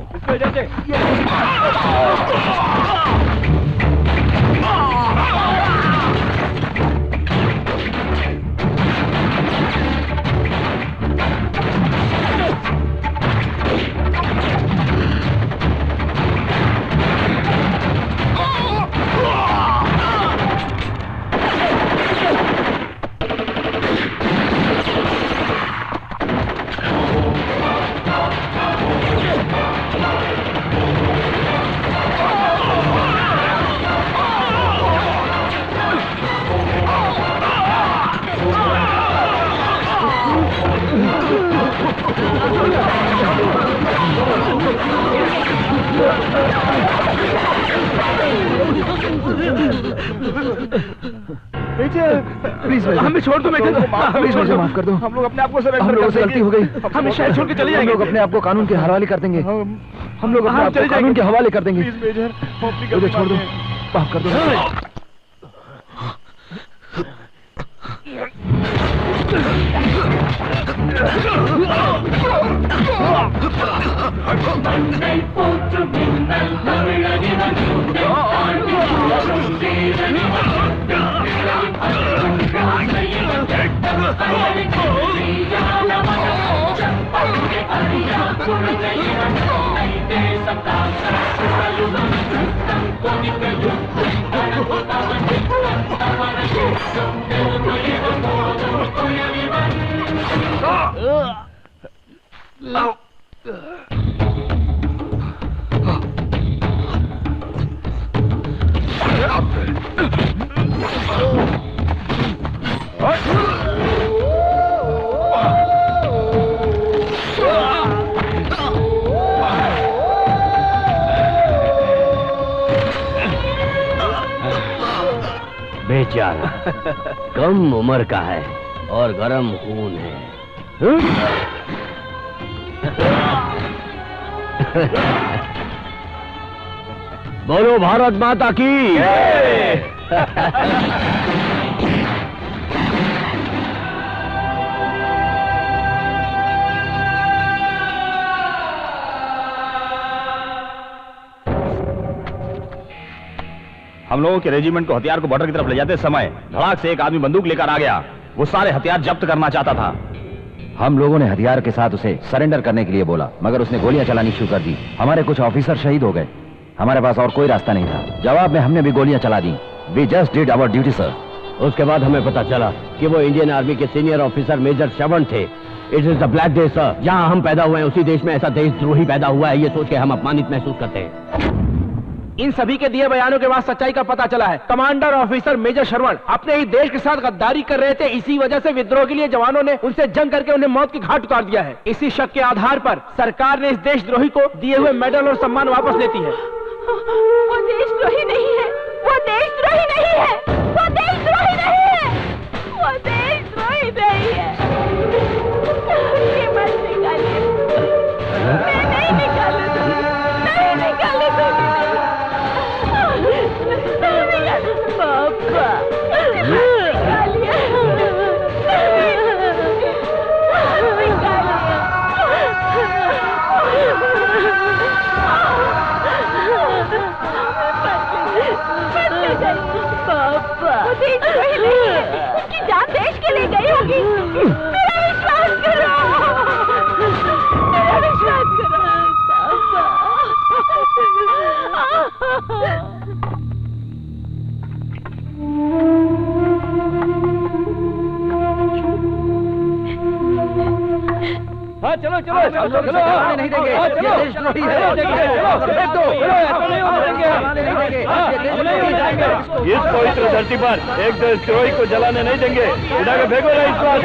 प्लीज हमें छोड़ दो मेजर, प्लीज मुझे माफ कर दो। हम लोग अपने आप को सरेंडर कर देंगे। गलती हो गई, हम शहर छोड़ के चले जाएंगे। हम लोग अपने आप को कानून के हवाले कर देंगे। हम लोग अपने आप को कानून के हवाले कर देंगे। प्लीज मेजर, मुझे छोड़ दो, माफ कर दो। बेचारा कम उम्र का है और गरम खून है। बोलो भारत माता की। हम लोगों के रेजिमेंट को हथियार को बॉर्डर की तरफ ले जाते समय धड़ाक से एक आदमी बंदूक लेकर आ गया। वो सारे हथियार जब्त करना चाहता था। हम लोगों ने हथियार के साथ उसे सरेंडर करने के लिए बोला, मगर उसने गोलियां चलानी शुरू कर दी। हमारे कुछ ऑफिसर शहीद हो गए। हमारे पास और कोई रास्ता नहीं था। जवाब में हमने भी गोलियां चला दी। We just did our duty sir. उसके बाद हमें पता चला कि वो इंडियन आर्मी के सीनियर ऑफिसर मेजर श्रवण थे। It is the black day sir. जहां हम पैदा हुए हैं उसी देश में ऐसा देशद्रोही पैदा हुआ है, ये सोच के हम अपमानित महसूस करते हैं। इन सभी के दिए बयानों के बाद सच्चाई का पता चला है। कमांडर ऑफिसर मेजर श्रवण अपने ही देश के साथ गद्दारी कर रहे थे। इसी वजह से विद्रोह के लिए जवानों ने उनसे जंग करके उन्हें मौत की घाट उतार दिया है। इसी शक के आधार पर सरकार ने इस देशद्रोही को दिए हुए मेडल और सम्मान वापस लेती है। वो देशद्रोही नहीं है, वो देशद्रोही नहीं है, वो देशद्रोही नहीं है, वो देशद्रोही नहीं है। ये मत निकालिए, मैं नहीं निकालूंगी, नहीं निकालूंगी। पापा निकालिए, पापा देशद्रोही नहीं है, उनकी जान देश के लिए गई होगी। मेरा विश्वास करो, मेरा विश्वास करो पापा। हाँ चलो चलो चलो चलो, नहीं देंगे, ये देशद्रोही है। फेंक दो, इस पवित्र धरती पर एक देशद्रोही को जलाने नहीं देंगे। उठा के फेंको ना इस बात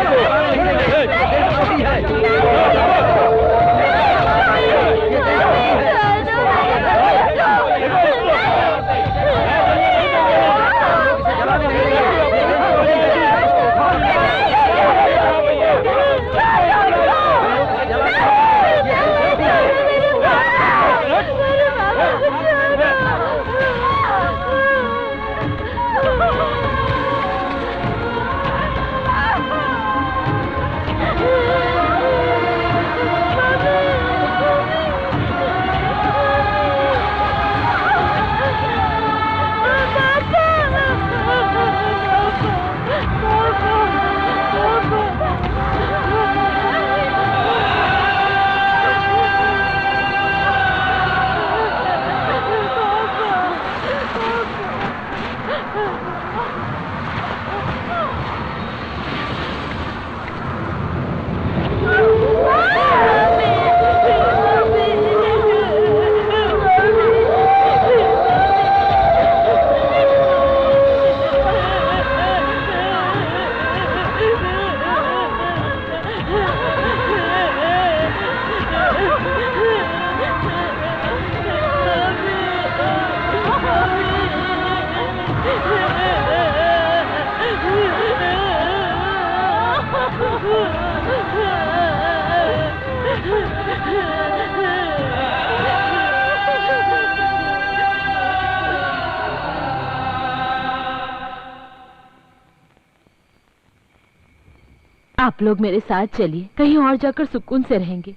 आप लोग मेरे साथ चलिए, कहीं और जाकर सुकून से रहेंगे।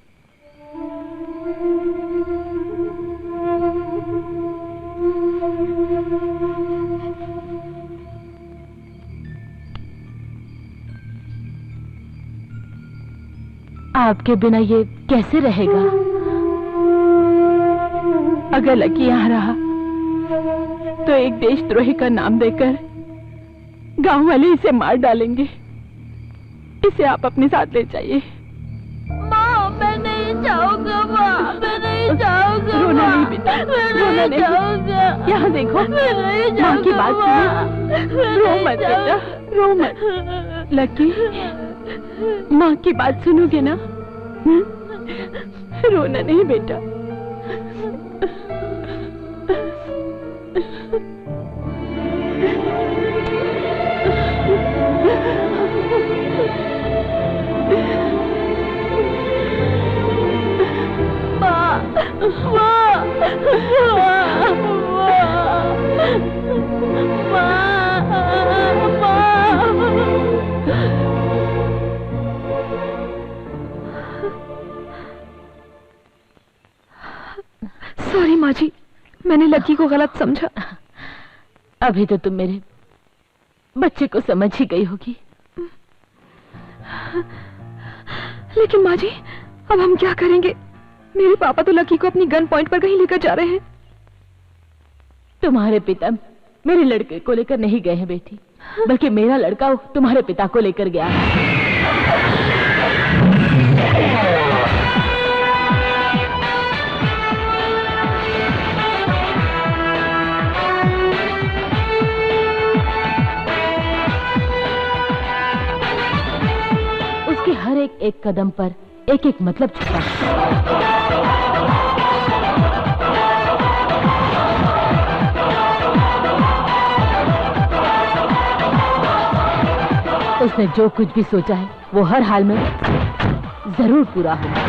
आपके बिना ये कैसे रहेगा? अगर लकी यहाँ रहा तो एक देशद्रोही का नाम देकर गांव वाले इसे मार डालेंगे। इसे आप अपने साथ ले जाइए। माँ, मैं नहीं जाऊंगा माँ, मैं नहीं जाऊंगा। रोना नहीं बेटा, रोना नहीं। यहाँ देखो, माँ की बात सुनो। रो मत बेटा, रो मत। लकी, माँ की बात सुनोगे ना? रोना नहीं बेटा। माँ, माँ, माँ, माँ। सॉरी माँ जी, मैंने लकी को गलत समझा। अभी तो तुम मेरे बच्चे को समझ ही गई होगी। लेकिन माँ जी, अब हम क्या करेंगे? मेरे पापा तो लकी को अपनी गन पॉइंट पर कहीं लेकर जा रहे हैं। तुम्हारे पिता मेरे लड़के को लेकर नहीं गए हैं बेटी, बल्कि मेरा लड़का तुम्हारे पिता को लेकर गया है। उसके हर एक कदम पर एक एक मतलब छुपा है। उसने जो कुछ भी सोचा है वो हर हाल में जरूर पूरा होगा।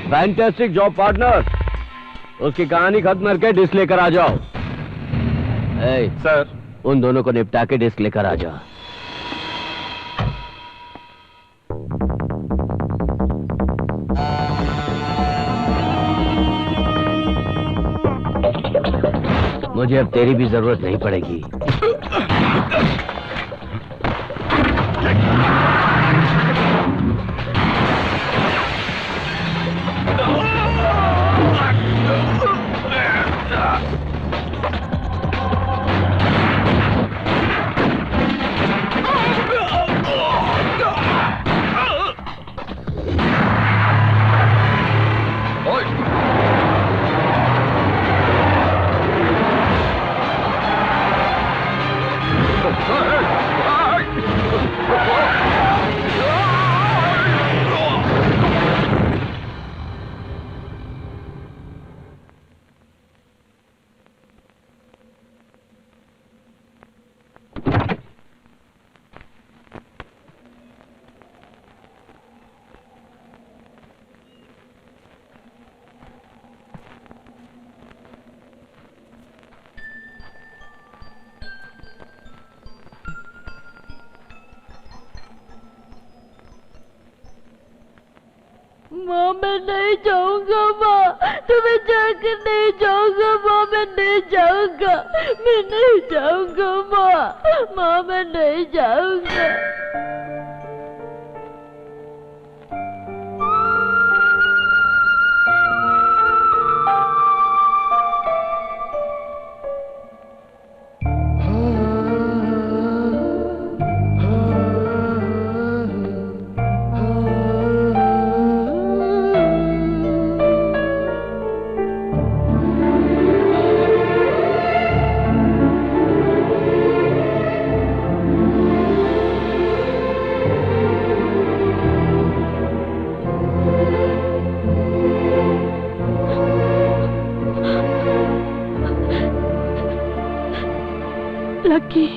Fantastic job partner. उसकी कहानी खत्म करके डिस्क लेकर आ जाओ। सर, उन दोनों को निपटा के डिस्क लेकर आ जाओ। मुझे अब तेरी भी जरूरत नहीं पड़ेगी। माँ मैं नहीं जाऊंगा, माँ तुम्हें जाकर नहीं जाऊंगा, माँ मैं नहीं जाऊंगा, मैं नहीं जाऊंगा माँ, माँ मैं नहीं जाऊंगा। लकी,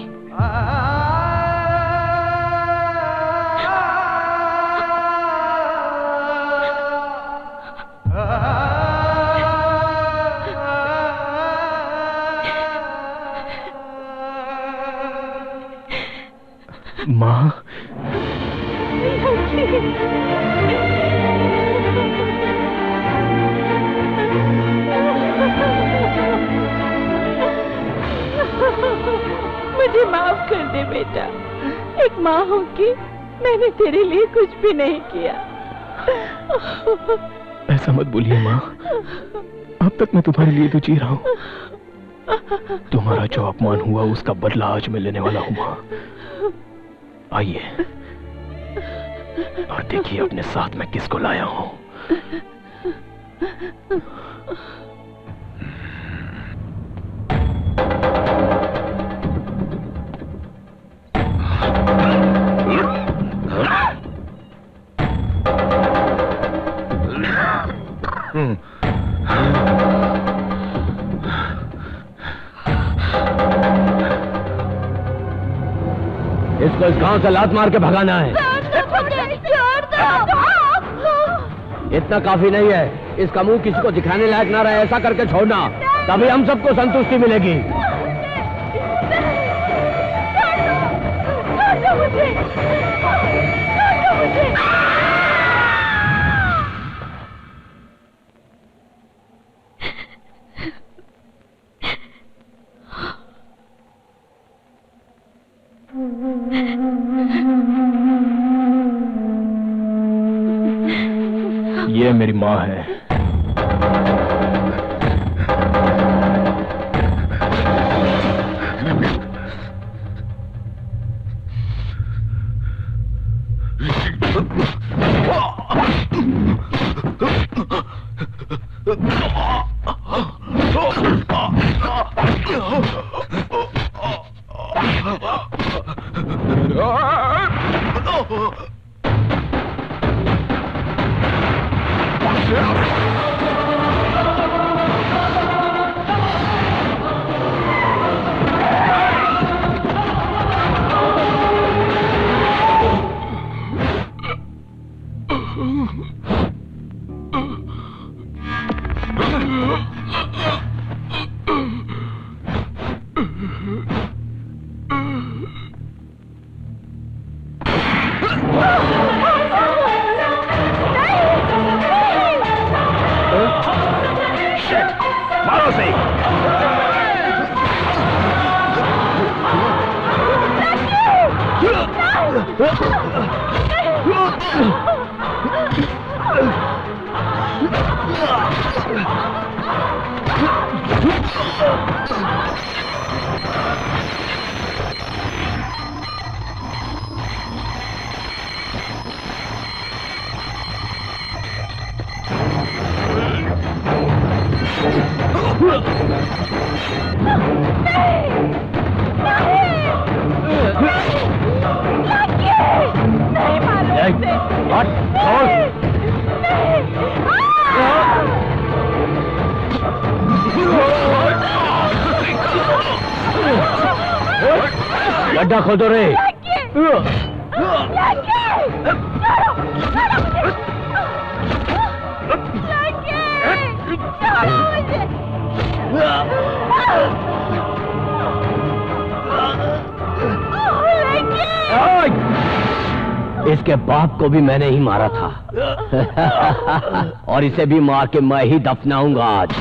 माँ, मुझे माफ कर दे बेटा, एक माँ हूँ कि मैंने तेरे लिए कुछ भी नहीं किया। ऐसा मत बोलिए माँ, अब तक मैं तुम्हारे लिए तो जी रहा हूँ। तुम्हारा जो अपमान हुआ उसका बदला आज मैं लेने वाला हूँ माँ। आइए और देखिए अपने साथ मैं किसको लाया हूँ। इसको इस गांव से लात मार के भगाना है। इतना काफी नहीं है, इसका मुंह किसी को दिखाने लायक ना रहे, ऐसा करके छोड़ना, तभी हम सबको संतुष्टि मिलेगी। ये मेरी माँ है। गड्ढा खोदो रे। इसके बाप को भी मैंने ही मारा था और इसे भी मार के मैं ही दफनाऊंगा आज।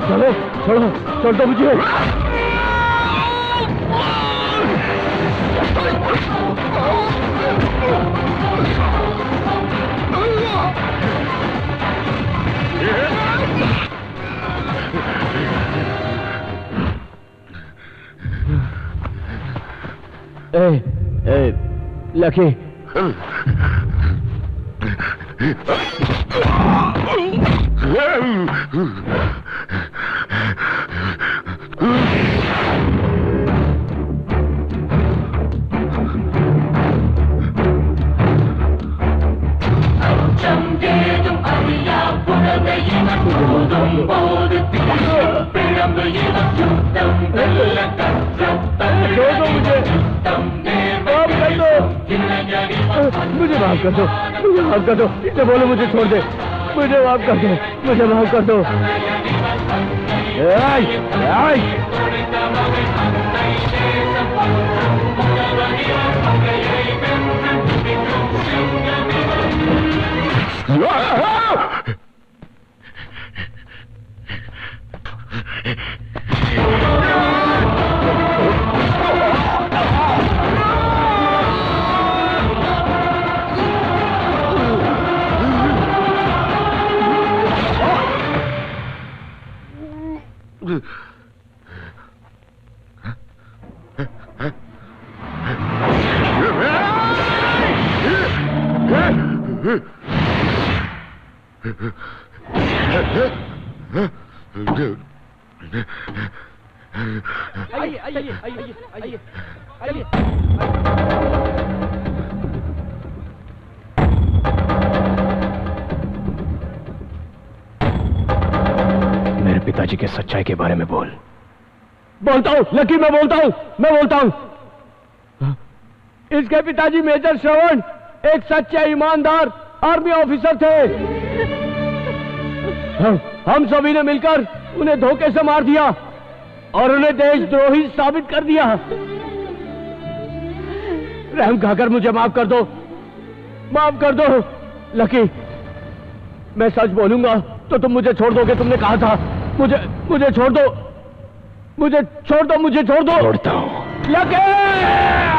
चलो छोड़ो छोड़ दो मुझे। लकी मुझे माफ कर दो, मुझे माफ कर दो। इसे बोलो मुझे छोड़ दे, मुझे माफ कर दो, मुझे माफ कर दो। मेरे पिताजी के सच्चाई के बारे में बोल। बोलता हूँ लकी, मैं बोलता हूँ। इसके पिताजी मेजर श्रवण एक सच्चे ईमानदार आर्मी ऑफिसर थे। हम सभी ने मिलकर उन्हें धोखे से मार दिया और उन्हें देशद्रोही साबित कर दिया। रहम खाकर मुझे माफ कर दो, माफ कर दो लकी। मैं सच बोलूंगा तो तुम मुझे छोड़ दोगे, तुमने कहा था। मुझे छोड़ दो, मुझे छोड़ दो, मुझे छोड़ दो। छोड़ता हूं। लकी